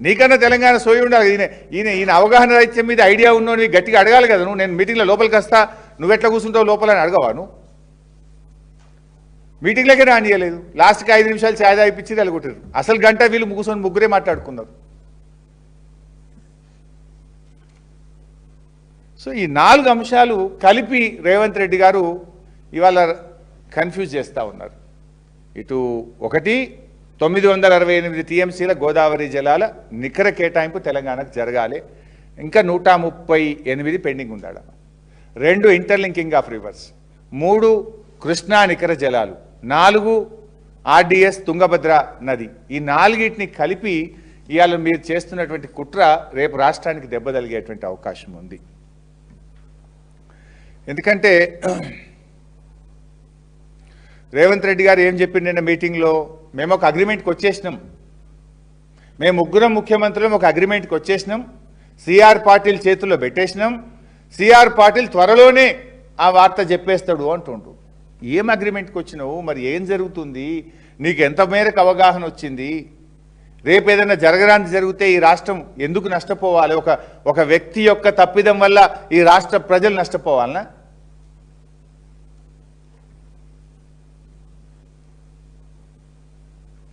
నీకన్నా తెలంగాణ సోయి ఉండాలి. ఈయన అవగాహన రైత్యం మీద ఐడియా ఉన్నోని గట్టిగా అడగాలి కదా. నువ్వు నేను మీటింగ్లో లోపలికి వస్తా, నువ్వెట్లా కూర్చుంటావు లోపల అని అడగవాను? మీటింగ్లకే రానియలేదు. లాస్ట్కి 5 నిమిషాలు ఛాయ్ తాగిపించి తెలగొట్టారు. అసలు గంట వీళ్ళు కూర్చొని ముగ్గురే మాట్లాడుకున్నారు. సో ఈ 4 అంశాలు కలిపి రేవంత్ రెడ్డి గారు ఇవాళ కన్ఫ్యూజ్ చేస్తూ ఉన్నారు. ఇటు ఒకటి 968 టీఎంసీల గోదావరి జలాల నికర కేటాయింపు తెలంగాణకు జరగాలి, ఇంకా 138 పెండింగ్ ఉండాలి. 2 ఇంటర్లింకింగ్ ఆఫ్ రివర్స్, 3 కృష్ణా నికర జలాలు, 4 ఆర్డిఎస్ తుంగభద్ర నది. ఈ 4టిని కలిపి ఇవాళ మీరు చేస్తున్నటువంటి కుట్ర రేపు రాష్ట్రానికి దెబ్బ తగిలేటువంటి అవకాశం ఉంది. ఎందుకంటే రేవంత్ రెడ్డి గారు ఏం చెప్పిండు నిన్న మీటింగ్లో, మేము ఒక అగ్రిమెంట్కి వచ్చేసినాం, మేము ముగ్గురం ముఖ్యమంత్రులు ఒక అగ్రిమెంట్కి వచ్చేసినాం, సిఆర్ పాటిల్ చేతుల్లో పెట్టేసినాం, సిఆర్ పాటిల్ త్వరలోనే ఆ వార్త చెప్పేస్తాడు అంటుండు. ఏం అగ్రిమెంట్కి వచ్చినావు? మరి ఏం జరుగుతుంది? నీకు ఎంత మేరకు అవగాహన వచ్చింది? రేపు ఏదైనా జరగడానికి జరిగితే ఈ రాష్ట్రం ఎందుకు నష్టపోవాలి? ఒక వ్యక్తి యొక్క తప్పిదం వల్ల ఈ రాష్ట్ర ప్రజలు నష్టపోవాలనా?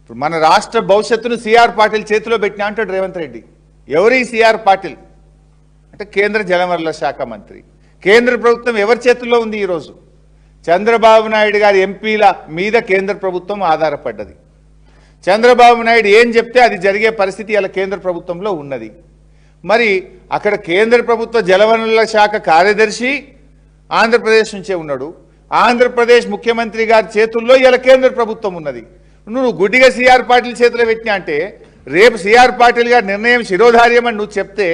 మన రాష్ట్ర భవిష్యత్తును సిఆర్ పాటిల్ చేతిలో పెట్టినా అంటాడు రేవంత్ రెడ్డి. ఎవరు ఈ సిఆర్ పాటిల్ అంటే కేంద్ర జలవనరుల శాఖ మంత్రి. కేంద్ర ప్రభుత్వం ఎవరి చేతుల్లో ఉంది ఈరోజు? చంద్రబాబు నాయుడు గారి ఎంపీల మీద కేంద్ర ప్రభుత్వం ఆధారపడ్డది. చంద్రబాబు నాయుడు ఏం చెప్తే అది జరిగే పరిస్థితి ఇలా కేంద్ర ప్రభుత్వంలో ఉన్నది. మరి అక్కడ కేంద్ర ప్రభుత్వ జలవనరుల శాఖ కార్యదర్శి ఆంధ్రప్రదేశ్ నుంచే ఉన్నాడు. ఆంధ్రప్రదేశ్ ముఖ్యమంత్రి గారి చేతుల్లో ఇలా కేంద్ర ప్రభుత్వం ఉన్నది. నువ్వు గుడ్డిగా సిఆర్ పాటిల్ చేతిలో పెట్టినా అంటే రేపు సిఆర్ పాటిల్ గారి నిర్ణయం శిరోధార్యం అని నువ్వు చెప్తే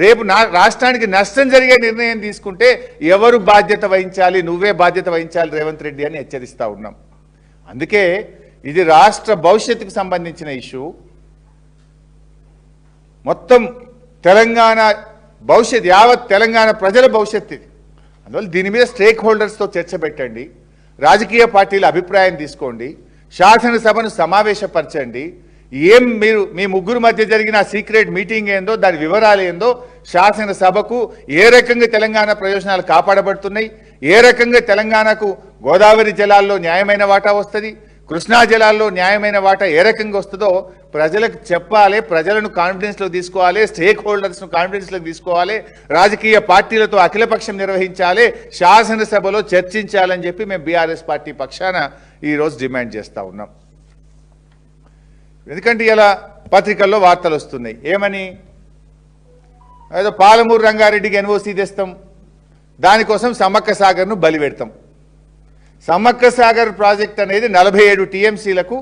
రేపు రాష్ట్రానికి నష్టం జరిగే నిర్ణయం తీసుకుంటే ఎవరు బాధ్యత వహించాలి? నువ్వే బాధ్యత వహించాలి రేవంత్ రెడ్డి అని హెచ్చరిస్తూ ఉన్నాం. అందుకే ఇది రాష్ట్ర భవిష్యత్తుకు సంబంధించిన ఇష్యూ. మొత్తం తెలంగాణ భవిష్యత్, యావత్ తెలంగాణ ప్రజల భవిష్యత్తు ఇది. అందువల్ల దీని మీద స్టేక్ హోల్డర్స్తో చర్చ పెట్టండి, రాజకీయ పార్టీల అభిప్రాయం తీసుకోండి, శాసనసభను సమావేశపరచండి. మీరు మీ ముగ్గురు మధ్య జరిగిన సీక్రెట్ మీటింగ్ ఏందో, దాని వివరాలు ఏందో శాసనసభకు, ఏ రకంగా తెలంగాణ ప్రయోజనాలు కాపాడబడుతున్నాయి, ఏ రకంగా తెలంగాణకు గోదావరి జలాల్లో న్యాయమైన వాటా వస్తుంది, కృష్ణా జలాల్లో న్యాయమైన వాటా ఏ రకంగా వస్తుందో ప్రజలకు చెప్పాలి, ప్రజలను కాన్ఫిడెన్స్లో తీసుకోవాలి, స్టేక్ హోల్డర్స్ను కాన్ఫిడెన్స్లోకి తీసుకోవాలి, రాజకీయ పార్టీలతో అఖిలపక్షం నిర్వహించాలి, శాసనసభలో చర్చించాలని చెప్పి మేము బీఆర్ఎస్ పార్టీ పక్షాన ఈరోజు డిమాండ్ చేస్తూ ఉన్నాం. ఎందుకంటే ఇలా పత్రికల్లో వార్తలు వస్తున్నాయి ఏమని, ఏదో పాలమూరు రంగారెడ్డికి ఎన్ఓసీ తెస్తాం, దానికోసం సమ్మక్క సాగర్ను బలి పెడతాం. సమ్మక్క సాగర్ ప్రాజెక్ట్ అనేది 47 టీఎంసీలకు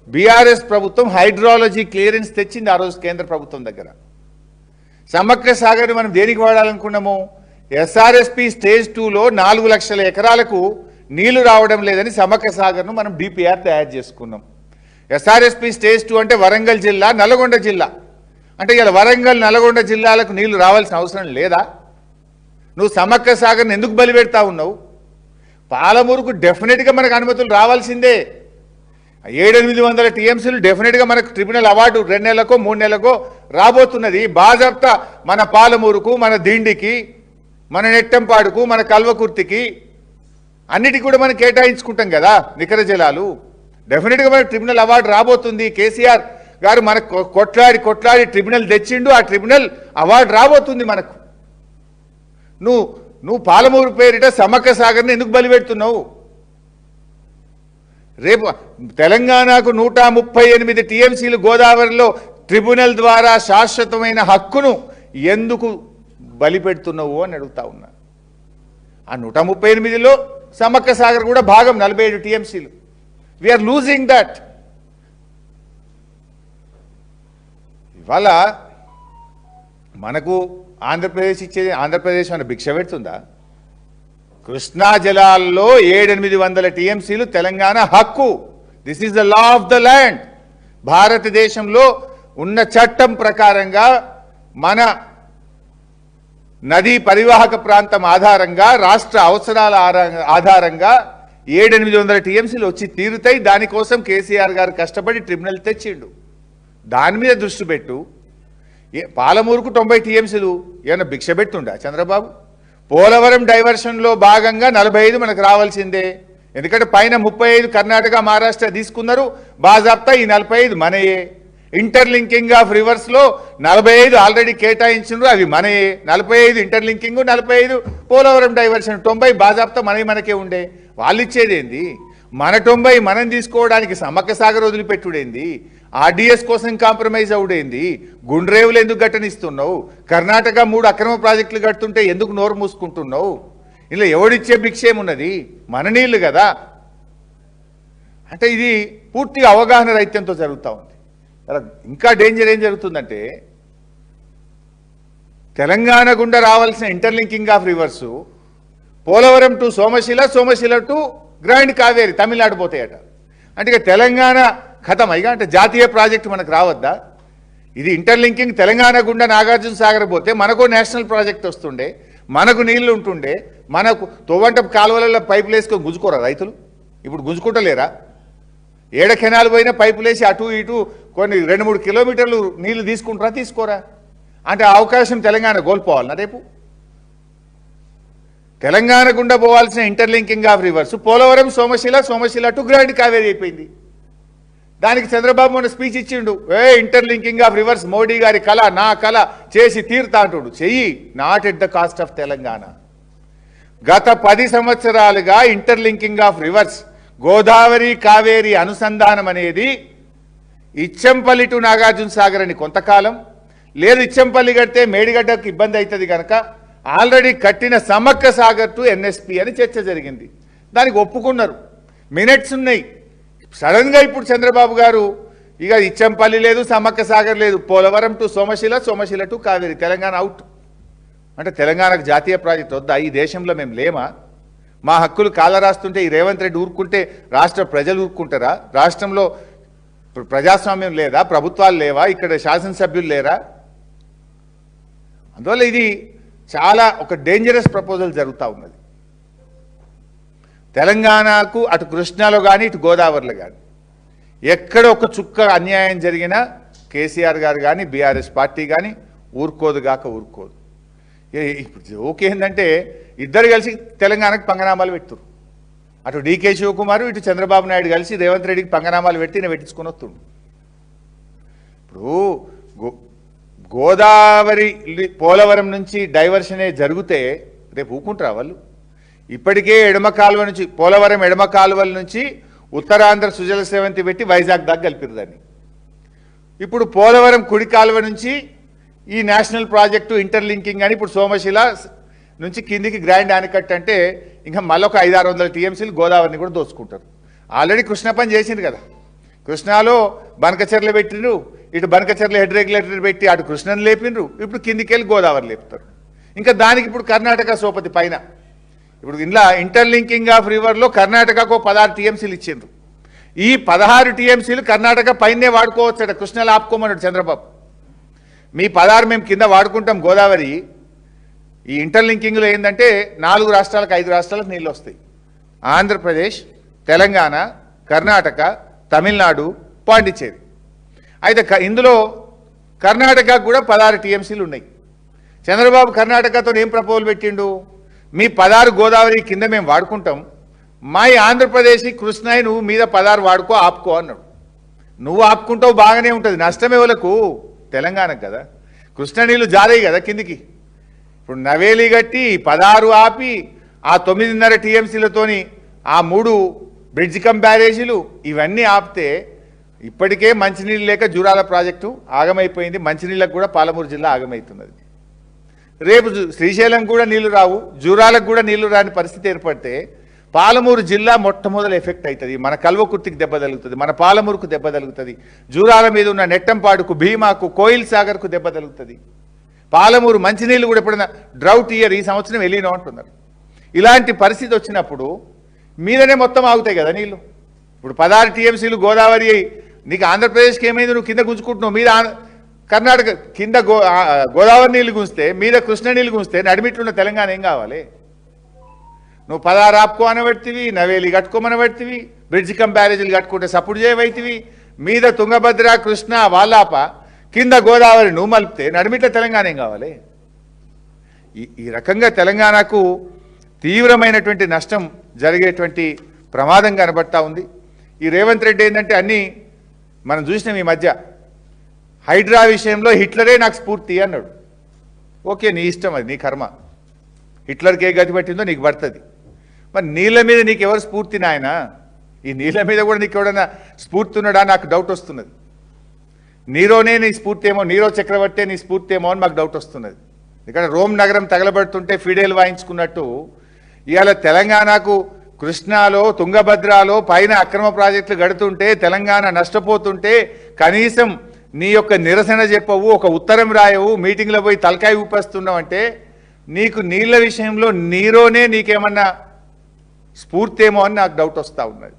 బీఆర్ఎస్ ప్రభుత్వం హైడ్రాలజీ క్లియరెన్స్ తెచ్చింది ఆ రోజు కేంద్ర ప్రభుత్వం దగ్గర. సమ్మక్క సాగర్ మనం దేనికి వాడాలనుకున్నాము? ఎస్ఆర్ఎస్పి స్టేజ్ 2లో 4 లక్షల ఎకరాలకు నీళ్లు రావడం లేదని సమ్మక్క సాగర్ను మనం డిపిఆర్ తయారు చేసుకున్నాం. ఎస్ఆర్ఎస్పి స్టేజ్ 2 అంటే వరంగల్ జిల్లా, నల్గొండ జిల్లా. అంటే ఇలా వరంగల్, నల్గొండ జిల్లాలకు నీళ్లు రావాల్సిన అవసరం లేదా? నువ్వు సమ్మక్క సాగర్ని ఎందుకు బలి పెడతా ఉన్నావు? పాలమూరుకు డెఫినెట్గా మనకు అనుమతులు రావాల్సిందే. 700-800 టీఎంసీలు డెఫినెట్గా మనకు ట్రిబ్యునల్ అవార్డు 2 నెలలకో 3 నెలలకో రాబోతున్నది. బాజాప్తా మన పాలమూరుకు, మన దిండికి, మన నెట్టంపాడుకు, మన కల్వకుర్తికి అన్నిటికీ కూడా మనం కేటాయించుకుంటాం కదా నికర జలాలు. డెఫినెట్గా మనకు ట్రిబ్యునల్ అవార్డు రాబోతుంది. కేసీఆర్ గారు మనకు కొట్లాడి ట్రిబ్యునల్ తెచ్చిండు. ఆ ట్రిబ్యునల్ అవార్డు రాబోతుంది మనకు. నువ్వు పాలమూరు పేరిట సమ్మక్క సాగర్ని ఎందుకు బలి పెడుతున్నావు? రేపు తెలంగాణకు 138 టీఎంసీలు గోదావరిలో ట్రిబ్యునల్ ద్వారా శాశ్వతమైన హక్కును ఎందుకు బలి పెడుతున్నావు అని అడుగుతా ఉన్నా. ఆ 138లో సమ్మక్క సాగర్ కూడా భాగం 47 టీఎంసీలు. We're losing that. ఇవాళ మనకు ఆంధ్రప్రదేశ్ ఇచ్చేది, ఆంధ్రప్రదేశ్ మన భిక్ష పెడుతుందా? కృష్ణా జలాల్లో 700-800 టీఎంసీలు తెలంగాణ హక్కు. This is the law of the land. భారతదేశంలో ఉన్న చట్టం ప్రకారంగా మన నదీ పరివాహక ప్రాంతం ఆధారంగా, రాష్ట్ర అవసరాల ఆధారంగా 700-800 టీఎంసీలు వచ్చి తీరుతాయి. దానికోసం కేసీఆర్ గారు కష్టపడి ట్రిబ్యునల్ తెచ్చిండు. దాని మీద దృష్టి పెట్టు. పాలమూరుకు 90 టీఎంసీలు ఏమైనా భిక్ష పెట్టుండా చంద్రబాబు? పోలవరం డైవర్షన్లో భాగంగా 45 మనకు రావాల్సిందే. ఎందుకంటే పైన 35 కర్ణాటక, మహారాష్ట్ర తీసుకున్నారు. బాజాప్తా ఈ 45 మనయే. ఇంటర్లింకింగ్ ఆఫ్ రివర్స్లో 45 ఆల్రెడీ కేటాయించినారు, అవి మనయే. 45 ఇంటర్లింకింగ్, 45 పోలవరం డైవర్షన్, 90 బాజాప్తా మనకే ఉండే. వాళ్ళు ఇచ్చేది ఏంది? మన 90 మనం తీసుకోవడానికి సమ్మక్క సాగర్ వదిలిపెట్టుడేంది? ఆర్డీఎస్ కోసం కాంప్రమైజ్ అవుడేంది? గుండ్రేవులు ఎందుకు గట్టనిస్తున్నావు? కర్ణాటక 3 అక్రమ ప్రాజెక్టులు కడుతుంటే ఎందుకు నోరు మూసుకుంటున్నావు? ఇలా ఎవడిచ్చే భిక్షేమున్నది? మన నీళ్లు కదా. అంటే ఇది పూర్తిగా అవగాహన రహిత్యంతో జరుగుతూ ఉంది. ఇంకా డేంజర్ ఏం జరుగుతుందంటే, తెలంగాణ గుండా రావాల్సిన interlinking of reverse Polavaram to Somasila, Somasila to grand Kaveri Tamil Nadu పోతాయట. అంటే ఇక తెలంగాణ ఖతం ఇక. అంటే జాతీయ ప్రాజెక్టు మనకు రావద్దా? ఇది ఇంటర్లింకింగ్ తెలంగాణ గుండా నాగార్జున సాగర్ పోతే మనకు నేషనల్ ప్రాజెక్ట్ వస్తుండే, మనకు నీళ్లు ఉంటుండే. మనకు తోవంట కాలువలలో పైపులు వేసుకొని గుంజుకోరా రైతులు? ఇప్పుడు గుంజుకుంటలేరా? ఏడ కెనాలు పోయినా పైపులు వేసి అటు ఇటు కొన్ని 2-3 కిలోమీటర్లు నీళ్లు తీసుకుంటారా? తీసుకోరా? అంటే ఆ అవకాశం తెలంగాణ కోల్పోవాలన్నా రేపు? తెలంగాణ గుండా పోవాల్సిన interlinking of reverse Polavaram, Somasila, Somasila to grand Kaveri అయిపోయింది. దానికి చంద్రబాబు మొన్న స్పీచ్ ఇచ్చిండు. ఇంటర్లింకింగ్ ఆఫ్ రివర్స్ మోడీ గారి కళ, నా కళ, చేసి తీరుతా అంటుడు. చెయ్యి, not at the cost of Telangana. గత 10 సంవత్సరాలుగా interlinking of reverse Godavari Kaveri అనుసంధానం అనేది ఇచ్చంపల్లి టు నాగార్జున సాగర్ అని కొంతకాలం, లేదు ఇచ్చంపల్లి కడితే మేడిగడ్డకు ఇబ్బంది అవుతుంది కనుక ఆల్రెడీ కట్టిన సమ్మక్క సాగర్ టు ఎన్ఎస్పి అని చర్చ జరిగింది. దానికి ఒప్పుకున్నారు, మినిట్స్ ఉన్నాయి. సడన్గా ఇప్పుడు చంద్రబాబు గారు ఇక ఇచ్చంపల్లి లేదు, సమ్మక్క సాగర్ లేదు, Polavaram to Somasila, Somasila to Kaveri, Telangana out. అంటే తెలంగాణకు జాతీయ ప్రాజెక్ట్ వద్దా? ఈ దేశంలో మేము లేమా? మా హక్కులు కాలరాస్తుంటే ఈ రేవంత్ రెడ్డి ఊరుకుంటే రాష్ట్ర ప్రజలు ఊరుకుంటారా? రాష్ట్రంలో ప్రజాస్వామ్యం లేదా? ప్రభుత్వాలు లేవా? ఇక్కడ శాసనసభ్యులు లేరా? అందువల్ల ఇది చాలా ఒక డేంజరస్ ప్రపోజల్ జరుగుతూ ఉన్నది. తెలంగాణకు అటు కృష్ణాలో కానీ ఇటు గోదావరిలో కానీ ఎక్కడ ఒక చుక్క అన్యాయం జరిగినా కేసీఆర్ గారు కానీ బీఆర్ఎస్ పార్టీ కానీ ఊరుకోదు గాక ఊరుకోదు. ఇప్పుడు ఓకే ఏంటంటే ఇద్దరు కలిసి తెలంగాణకు పంగనామాలు పెడుతురు. అటు డీకే శివకుమార్, ఇటు చంద్రబాబు నాయుడు కలిసి రేవంత్ రెడ్డికి పంగనామాలు పెట్టి నేను పెట్టించుకొని వస్తుండు. ఇప్పుడు గోదావరి పోలవరం నుంచి డైవర్షనే జరిగితే రేపు ఊకుంటారా వాళ్ళు? ఇప్పటికే ఎడమ కాలువ నుంచి, పోలవరం ఎడమ కాలువల నుంచి ఉత్తరాంధ్ర సుజల సేవంతి పెట్టి వైజాగ్ దాకా కలిపిరు దాన్ని. ఇప్పుడు పోలవరం కుడి కాలువ నుంచి ఈ నేషనల్ ప్రాజెక్టు ఇంటర్లింకింగ్ అని ఇప్పుడు సోమశిల నుంచి కిందికి గ్రాండ్ ఆనకట్ అంటే ఇంకా మళ్ళీ ఒక 500-600 టీఎంసీలు గోదావరిని కూడా దోచుకుంటారు. ఆల్రెడీ కృష్ణ పని చేసింది కదా. కృష్ణాలో బనకచెర్ల పెట్టిండ్రు, ఇటు బనకచెర్ల హెడ్ రెగ్యులేటర్ పెట్టి అటు కృష్ణను లేపిండ్రు, ఇప్పుడు కిందికి వెళ్ళి గోదావరి లేపుతారు. ఇంకా దానికి ఇప్పుడు కర్ణాటక సోపతి పైన ఇప్పుడు ఇంట్లో ఇంటర్లింకింగ్ ఆఫ్ రివర్లో కర్ణాటకకు 16 టీఎంసీలు ఇచ్చిండ్రు. ఈ 16 టీఎంసీలు కర్ణాటక పైనే వాడుకోవచ్చట, కృష్ణలో ఆపుకోమన్నాడు చంద్రబాబు. మీ 16 మేము కింద వాడుకుంటాం గోదావరి. ఈ ఇంటర్లింకింగ్లో ఏంటంటే 4 రాష్ట్రాలకు 5 రాష్ట్రాలకు నీళ్ళు వస్తాయి. ఆంధ్రప్రదేశ్, తెలంగాణ, కర్ణాటక, తమిళనాడు, పాండిచ్చేరి. అయితే ఇందులో కర్ణాటకకు కూడా 16 టీఎంసీలు ఉన్నాయి. చంద్రబాబు కర్ణాటకతో ఏం ప్రపోజల్ పెట్టిండు? మీ 16 గోదావరి కింద మేము వాడుకుంటాం, మా ఆంధ్రప్రదేశ్ కృష్ణాయి నువ్వు మీద 16 వాడుకో ఆపుకో అన్నాడు. నువ్వు ఆపుకుంటావు బాగానే ఉంటుంది, నష్టమే వాళ్ళకు తెలంగాణకు కదా. కృష్ణ నీళ్ళు జారాయి కదా కిందికి. ఇప్పుడు నవేలి గట్టి 16 ఆపి ఆ 9.5 టీఎంసీలతోని ఆ 3 బ్రిడ్జ్ కమ్ బ్యారేజీలు ఇవన్నీ ఆపితే ఇప్పటికే మంచినీళ్ళు లేక జూరాల ప్రాజెక్టు ఆగమైపోయింది. మంచినీళ్ళకు కూడా పాలమూరు జిల్లా ఆగమవుతున్నది. రేపు శ్రీశైలం కూడా నీళ్లు రావు, జూరాలకు కూడా నీళ్లు రాని పరిస్థితి ఏర్పడితే పాలమూరు జిల్లా మొట్టమొదటి ఎఫెక్ట్ అవుతుంది. మన కల్వకుర్తికి దెబ్బ తగులుతుంది, మన పాలమూరుకు దెబ్బ తగులుతుంది, జూరాల మీద ఉన్న నెట్టంపాడుకు, భీమాకు, కోయిల్ సాగర్కు దెబ్బ తగులుతుంది. పాలమూరు మంచినీళ్ళు కూడా ఎప్పుడైనా డ్రౌట్ ఇయర్ ఈ సంవత్సరం వెళ్ళినా అంటున్నారు. ఇలాంటి పరిస్థితి వచ్చినప్పుడు మీదనే మొత్తం ఆగుతాయి కదా నీళ్ళు. ఇప్పుడు 16 టీఎంసీలు గోదావరి, నీకు ఆంధ్రప్రదేశ్కి ఏమైంది? నువ్వు కింద గుంజుకుంటున్నావు. మీద కర్ణాటక కింద గోదావరి నీళ్ళు గుంజితే, మీద కృష్ణ నీళ్ళు గుంజితే నడిమిట్లున్న తెలంగాణ ఏం కావాలి? నువ్వు 16 ఆపుకో అనబెడితివి, నవేలి కట్టుకోమనబెడితివి, బ్రిడ్జ్ కమ్ బ్యారేజీలు కట్టుకుంటే సపోర్ట్ చేయవైతివి, మీద తుంగభద్ర, కృష్ణ వాల్లాప, కింద గోదావరి నువ్వు మలిపితే నడిమిట్ల తెలంగాణ ఏం కావాలి? ఈ రకంగా తెలంగాణకు తీవ్రమైనటువంటి నష్టం జరిగేటువంటి ప్రమాదం కనబడతా ఉంది. ఈ రేవంత్ రెడ్డి ఏంటంటే అన్నీ మనం చూసినాం ఈ మధ్య. హైడ్రా విషయంలో హిట్లరే నాకు స్ఫూర్తి అన్నాడు. ఓకే, నీ ఇష్టం, అది నీ కర్మ. హిట్లర్కి ఏ గతి పట్టిందో నీకు పడుతుంది. మరి నీళ్ళ మీద నీకు ఎవరు స్ఫూర్తి నాయన? ఈ నీళ్ళ మీద కూడా నీకు ఎవడన్నా స్ఫూర్తి ఉన్నాడా? నాకు డౌట్ వస్తున్నది. నీరోనే నీ స్ఫూర్తి ఏమో, నీరో చక్రవర్తే నీ స్ఫూర్తి ఏమో అని మాకు డౌట్ వస్తున్నది. ఎందుకంటే రోమ్ నగరం తగలబడుతుంటే ఫిడేల్ వాయించుకున్నట్టు ఇవాళ తెలంగాణకు కృష్ణాలో, తుంగభద్రాలో పైన అక్రమ ప్రాజెక్టులు గడుతుంటే, తెలంగాణ నష్టపోతుంటే కనీసం నీ యొక్క నిరసన చెప్పవు, ఒక ఉత్తరం రాయవు, మీటింగ్లో పోయి తలకాయ ఊపేస్తున్నావు అంటే నీకు నీళ్ళ విషయంలో నీరోనే నీకేమన్నా స్ఫూర్తి ఏమో అని నాకు డౌట్ వస్తూ ఉన్నది.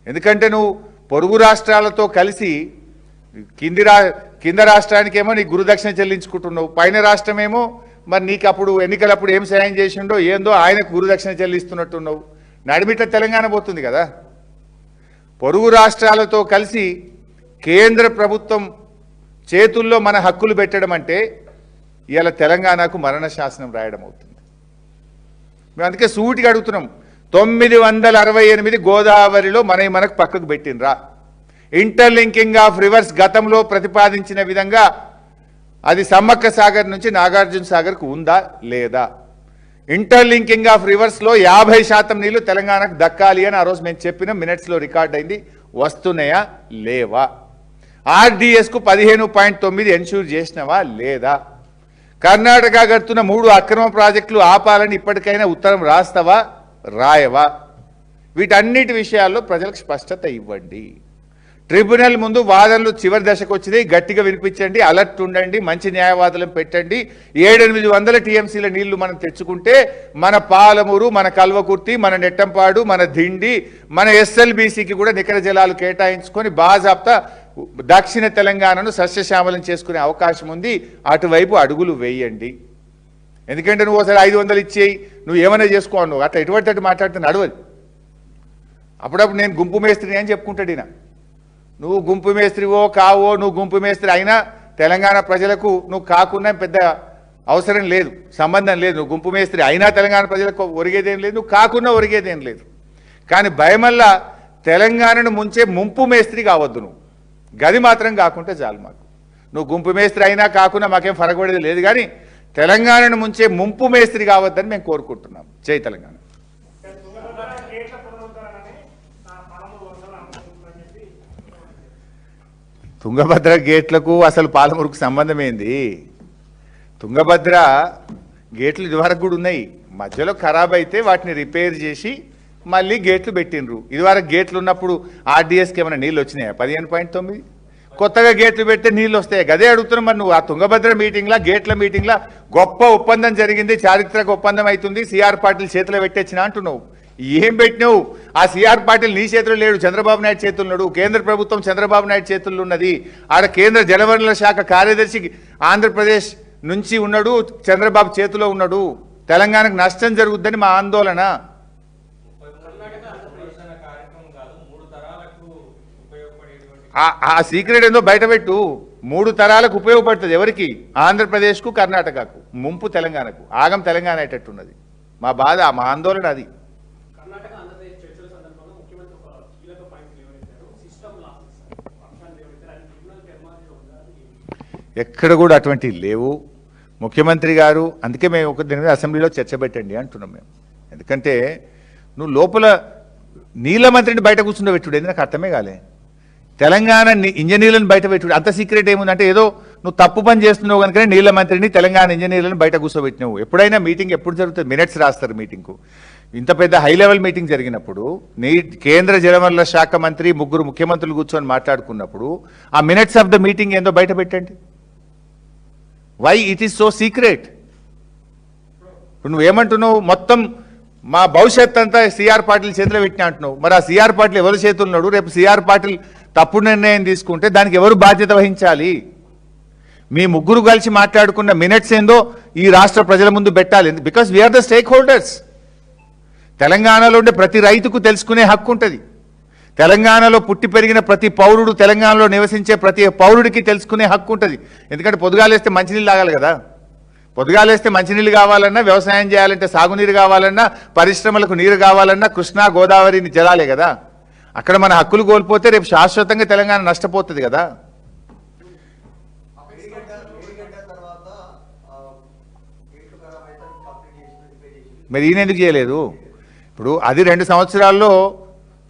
ఎందుకంటే నువ్వు పొరుగు రాష్ట్రాలతో కలిసి కింద రాష్ట్రానికేమో నీకు గురుదక్షిణ చెల్లించుకుంటున్నావు, పైన రాష్ట్రమేమో మరి నీకు అప్పుడు ఎన్నికలప్పుడు ఏం సాయం చేసిండో ఏందో ఆయనకు గురుదక్షిణ చెల్లిస్తున్నట్టున్నావు. నడిమిట్ల తెలంగాణ పోతుంది కదా. పొరుగు రాష్ట్రాలతో కలిసి కేంద్ర ప్రభుత్వం చేతుల్లో మన హక్కులు పెట్టడం అంటే ఇవాళ తెలంగాణకు మరణ శాసనం రాయడం అవుతుంది. మేము అందుకే సూటిగా అడుగుతున్నాం, 968 గోదావరిలో మనకు పక్కకు పెట్టినరా? ఇంటర్లింకింగ్ ఆఫ్ రివర్స్ గతంలో ప్రతిపాదించిన విధంగా అది సమ్మక్క సాగర్ నుంచి నాగార్జున సాగర్కు ఉందా లేదా? ఇంటర్లింకింగ్ ఆఫ్ రివర్స్లో 50% నీళ్లు తెలంగాణకు దక్కాలి అని ఆ రోజు మేము చెప్పిన మినిట్స్లో రికార్డ్ అయింది. వస్తున్నాయా లేవా? ఆర్డీఎస్కు 15.9 ఎన్ష్యూర్ చేసినవా లేదా? కర్ణాటక కడుతున్న 3 అక్రమ ప్రాజెక్టులు ఆపాలని ఇప్పటికైనా ఉత్తరం రాస్తావా రాయవా? వీటన్నిటి విషయాల్లో ప్రజలకు స్పష్టత ఇవ్వండి. ట్రిబ్యునల్ ముందు వాదనలు చివరి దశకు వచ్చినాయి, గట్టిగా వినిపించండి, అలర్ట్ ఉండండి, మంచి న్యాయవాదులను పెట్టండి. 700-800 టీఎంసీల నీళ్లు మనం తెచ్చుకుంటే మన పాలమూరు, మన కల్వకుర్తి, మన నెట్టంపాడు, మన దిండి, మన ఎస్ఎల్బీసీకి కూడా నికర జలాలు కేటాయించుకొని బాజాప్తా దక్షిణ తెలంగాణను సస్యశ్యామలం చేసుకునే అవకాశం ఉంది. అటువైపు అడుగులు వేయండి. ఎందుకంటే నువ్వు ఒకసారి 500 ఇచ్చేయి, నువ్వు ఏమైనా చేసుకో, నువ్వు అట్లా ఎటువంటి అటు మాట్లాడితే నడవదు. అప్పుడప్పుడు నేను గుంపు మేస్త్రిని అని చెప్పుకుంటాడు ఈయన. నువ్వు గుంపు మేస్త్రివో కావో, నువ్వు గుంపు మేస్త్రి అయినా తెలంగాణ ప్రజలకు నువ్వు కాకుండా పెద్ద అవసరం లేదు, సంబంధం లేదు. నువ్వు గుంపు మేస్త్రి అయినా తెలంగాణ ప్రజలకు ఒరిగేదేం లేదు, నువ్వు కాకుండా ఒరిగేదేం లేదు. కానీ భయమల్లా తెలంగాణను ముంచే ముంపు మేస్త్రి కావద్దు. నువ్వు గది మాత్రం కాకుంటే చాలు మాకు. నువ్వు గుంపు మేస్త్రి అయినా కాకుండా మాకేం ఫరకబడేది లేదు, కానీ తెలంగాణను ముంచే ముంపు మేస్త్రి కావద్దని మేము కోరుకుంటున్నాం. జై తెలంగాణ. తుంగభద్ర గేట్లకు అసలు పాలమూరుకు సంబంధం ఏంది? తుంగభద్ర గేట్లు ఇదివరకు కూడా ఉన్నాయి, మధ్యలో ఖరాబ్ అయితే వాటిని రిపేర్ చేసి మళ్ళీ గేట్లు పెట్టినరు. ఇదివరకు గేట్లు ఉన్నప్పుడు ఆర్డీఎస్కి ఏమైనా నీళ్ళు వచ్చినాయా? 15.9. కొత్తగా గేట్లు పెడితే నీళ్ళు వస్తాయి. గదే అడుగుతున్నాం. మరి నువ్వు ఆ తుంగభద్ర మీటింగ్లా, గేట్ల మీటింగ్లా గొప్ప ఒప్పందం జరిగింది, చారిత్రక ఒప్పందం అవుతుంది, సిఆర్ పాటిల్ చేతిలో పెట్టేసిన అంటున్నావు. ఏం పెట్టినావు? ఆ సిఆర్ పాటిల్ నీ చేతిలో లేడు, చంద్రబాబు నాయుడు చేతుల్లో ఉన్నాడు. కేంద్ర ప్రభుత్వం చంద్రబాబు నాయుడు చేతుల్లో ఉన్నది. ఆడ కేంద్ర జలవనరుల శాఖ కార్యదర్శి ఆంధ్రప్రదేశ్ నుంచి ఉన్నాడు, చంద్రబాబు చేతిలో ఉన్నాడు. తెలంగాణకు నష్టం జరుగుద్దని మా ఆందోళన. ఆ సీక్రెట్ ఏందో బయటపెట్టు. 3 తరాలకు ఉపయోగపడుతుంది. ఎవరికి? ఆంధ్రప్రదేశ్కు, కర్ణాటకకు. ముంపు తెలంగాణకు. ఆగం తెలంగాణ అయ్యేటట్టున్నది. మా బాధ, మా ఆందోళన అది. ఎక్కడ కూడా అటువంటివి లేవు. ముఖ్యమంత్రి గారు అందుకే మేము ఒక దీని మీద అసెంబ్లీలో చర్చ పెట్టండి అంటున్నాం మేము. ఎందుకంటే నువ్వు లోపల నీళ్ళ మంత్రిని బయట కూర్చుండబెట్టుడు ఏంది? నాకు అర్థమే కాలే. తెలంగాణ ఇంజనీర్లను బయట పెట్టుడు అంత సీక్రెట్ ఏముందంటే ఏదో నువ్వు తప్పు పని చేస్తున్నావు కనుక నీళ్ళ మంత్రిని, తెలంగాణ ఇంజనీర్లను బయట కూర్చోబెట్టినావు. ఎప్పుడైనా మీటింగ్ ఎప్పుడు జరుగుతుంది? మినిట్స్ రాస్తారు మీటింగ్కు. ఇంత పెద్ద హై లెవెల్ మీటింగ్ జరిగినప్పుడు కేంద్ర జలవనరుల శాఖ మంత్రి, 3 ముఖ్యమంత్రులు కూర్చొని మాట్లాడుకున్నప్పుడు ఆ మినిట్స్ ఆఫ్ ద మీటింగ్ ఏందో బయట పెట్టండి. Why it is so secret? ఇప్పుడు నువ్వేమంటున్నావు? మొత్తం మా భవిష్యత్ అంతా సిఆర్ పాటిల్ చేతిలో పెట్టినా అంటున్నావు. మరి ఆ సిఆర్ పాటిల్ ఎవరి చేతులు ఉన్నాడు? రేపు సిఆర్ పాటిల్ తప్పుడు నిర్ణయం తీసుకుంటే దానికి ఎవరు బాధ్యత వహించాలి? మీ 3 కలిసి మాట్లాడుకున్న మినిట్స్ ఏందో ఈ రాష్ట్ర ప్రజల ముందు పెట్టాలి. Because we are the stakeholders. తెలంగాణలో ఉండే ప్రతి రైతుకు తెలుసుకునే హక్కు ఉంటుంది. తెలంగాణలో పుట్టి పెరిగిన ప్రతి పౌరుడు, తెలంగాణలో నివసించే ప్రతి పౌరుడికి తెలుసుకునే హక్కు ఉంటుంది. ఎందుకంటే పొద్దుగాలేస్తే మంచినీళ్ళు తాగాలి కదా. పొద్దుగాలేస్తే మంచినీళ్ళు కావాలన్నా, వ్యవసాయం చేయాలంటే సాగునీరు కావాలన్నా, పరిశ్రమలకు నీరు కావాలన్నా కృష్ణా గోదావరి జలాలే కదా. అక్కడ మన హక్కులు కోల్పోతే రేపు శాశ్వతంగా తెలంగాణ నష్టపోతుంది కదా. మరి ఈయన ఎందుకు చేయలేదు? ఇప్పుడు అది 2 సంవత్సరాల్లో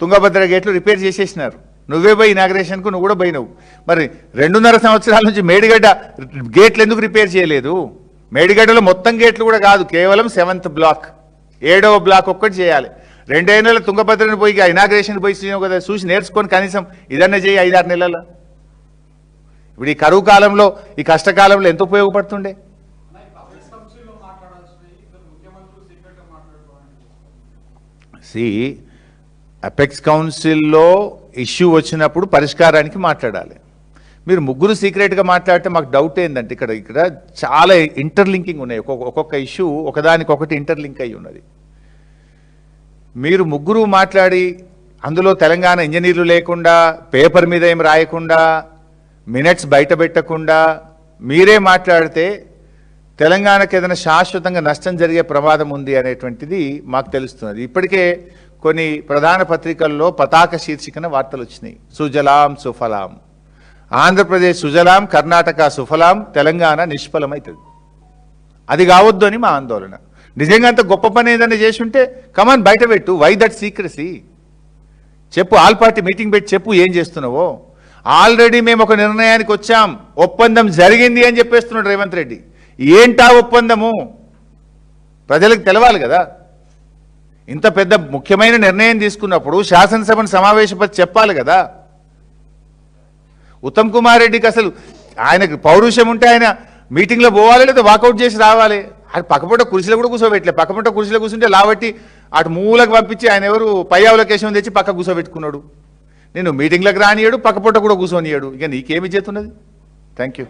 తుంగభద్ర గేట్లు రిపేర్ చేసేసినారు. నువ్వే పోయి ఇనాగ్రేషన్కు నువ్వు కూడా పోయినావు. మరి 2.5 సంవత్సరాల నుంచి మేడిగడ్డ గేట్లు ఎందుకు రిపేర్ చేయలేదు? మేడిగడ్డలో మొత్తం గేట్లు కూడా కాదు, కేవలం 7th బ్లాక్, 7వ బ్లాక్ ఒక్కటి చేయాలి. 2 నెలల తుంగభద్రను పోయి ఇనాగ్రేషన్ పోయి కదా, చూసి నేర్చుకొని కనీసం ఇదన్నా చేయి 5-6 నెలల. ఇప్పుడు ఈ కరువు కాలంలో, ఈ కష్టకాలంలో ఎంత ఉపయోగపడుతుండే? అపెక్స్ కౌన్సిల్లో ఇష్యూ వచ్చినప్పుడు పరిష్కారానికి మాట్లాడాలి. మీరు 3 సీక్రెట్గా మాట్లాడితే మాకు డౌట్ ఏంటంటే ఇక్కడ చాలా ఇంటర్లింకింగ్ ఉన్నాయి. ఒక్కొక్క ఇష్యూ ఒకదానికొకటి ఇంటర్లింక్ అయి ఉన్నది. మీరు 3 మాట్లాడి అందులో తెలంగాణ ఇంజనీర్లు లేకుండా, పేపర్ మీద ఏం రాయకుండా, మినిట్స్ బయట పెట్టకుండా మీరే మాట్లాడితే తెలంగాణకు ఏదైనా శాశ్వతంగా నష్టం జరిగే ప్రమాదం ఉంది అనేటువంటిది మాకు తెలుస్తున్నది. ఇప్పటికే కొన్ని ప్రధాన పత్రికల్లో పతాక శీర్షికన వార్తలు వచ్చినాయి. సుజలాం సుఫలాం, ఆంధ్రప్రదేశ్ సుజలాం, కర్ణాటక సుఫలాం, తెలంగాణ నిష్ఫలమవుతుంది. అది కావద్దు అని మా ఆందోళన. నిజంగా అంత గొప్ప పని ఏదైనా చేసి ఉంటే కమాన్ బయట పెట్టు. Why that secrecy? చెప్పు, ఆల్ పార్టీ మీటింగ్ పెట్టి చెప్పు ఏం చేస్తున్నావో. ఆల్రెడీ మేము ఒక నిర్ణయానికి వచ్చాం, ఒప్పందం జరిగింది అని చెప్పేస్తున్నాడు రేవంత్ రెడ్డి. ఏంటా ఒప్పందము? ప్రజలకు తెలవాలి కదా. ఇంత పెద్ద ముఖ్యమైన నిర్ణయం తీసుకున్నప్పుడు శాసనసభను సమావేశపరిచి చెప్పాలి కదా. ఉత్తమ్ కుమార్ రెడ్డికి అసలు ఆయనకు పౌరుషం ఉంటే ఆయన మీటింగ్లో పోవాలి, లేదా వాకౌట్ చేసి రావాలి. అది పక్కపూట కుర్చీలో కూడా కూర్చోబెట్టలే. పక్కపూట కుర్చీలో కూర్చుంటే లావట్టి అటు మూలకు పంపించి ఆయన ఎవరు పై అవలకేశం తెచ్చి పక్క కూర్చోబెట్టుకున్నాడు. నేను మీటింగ్లకు రానియాడు, పక్కపూట కూడా కూర్చొనియాడు. ఇక నీకేమి చేతున్నది? Thank you.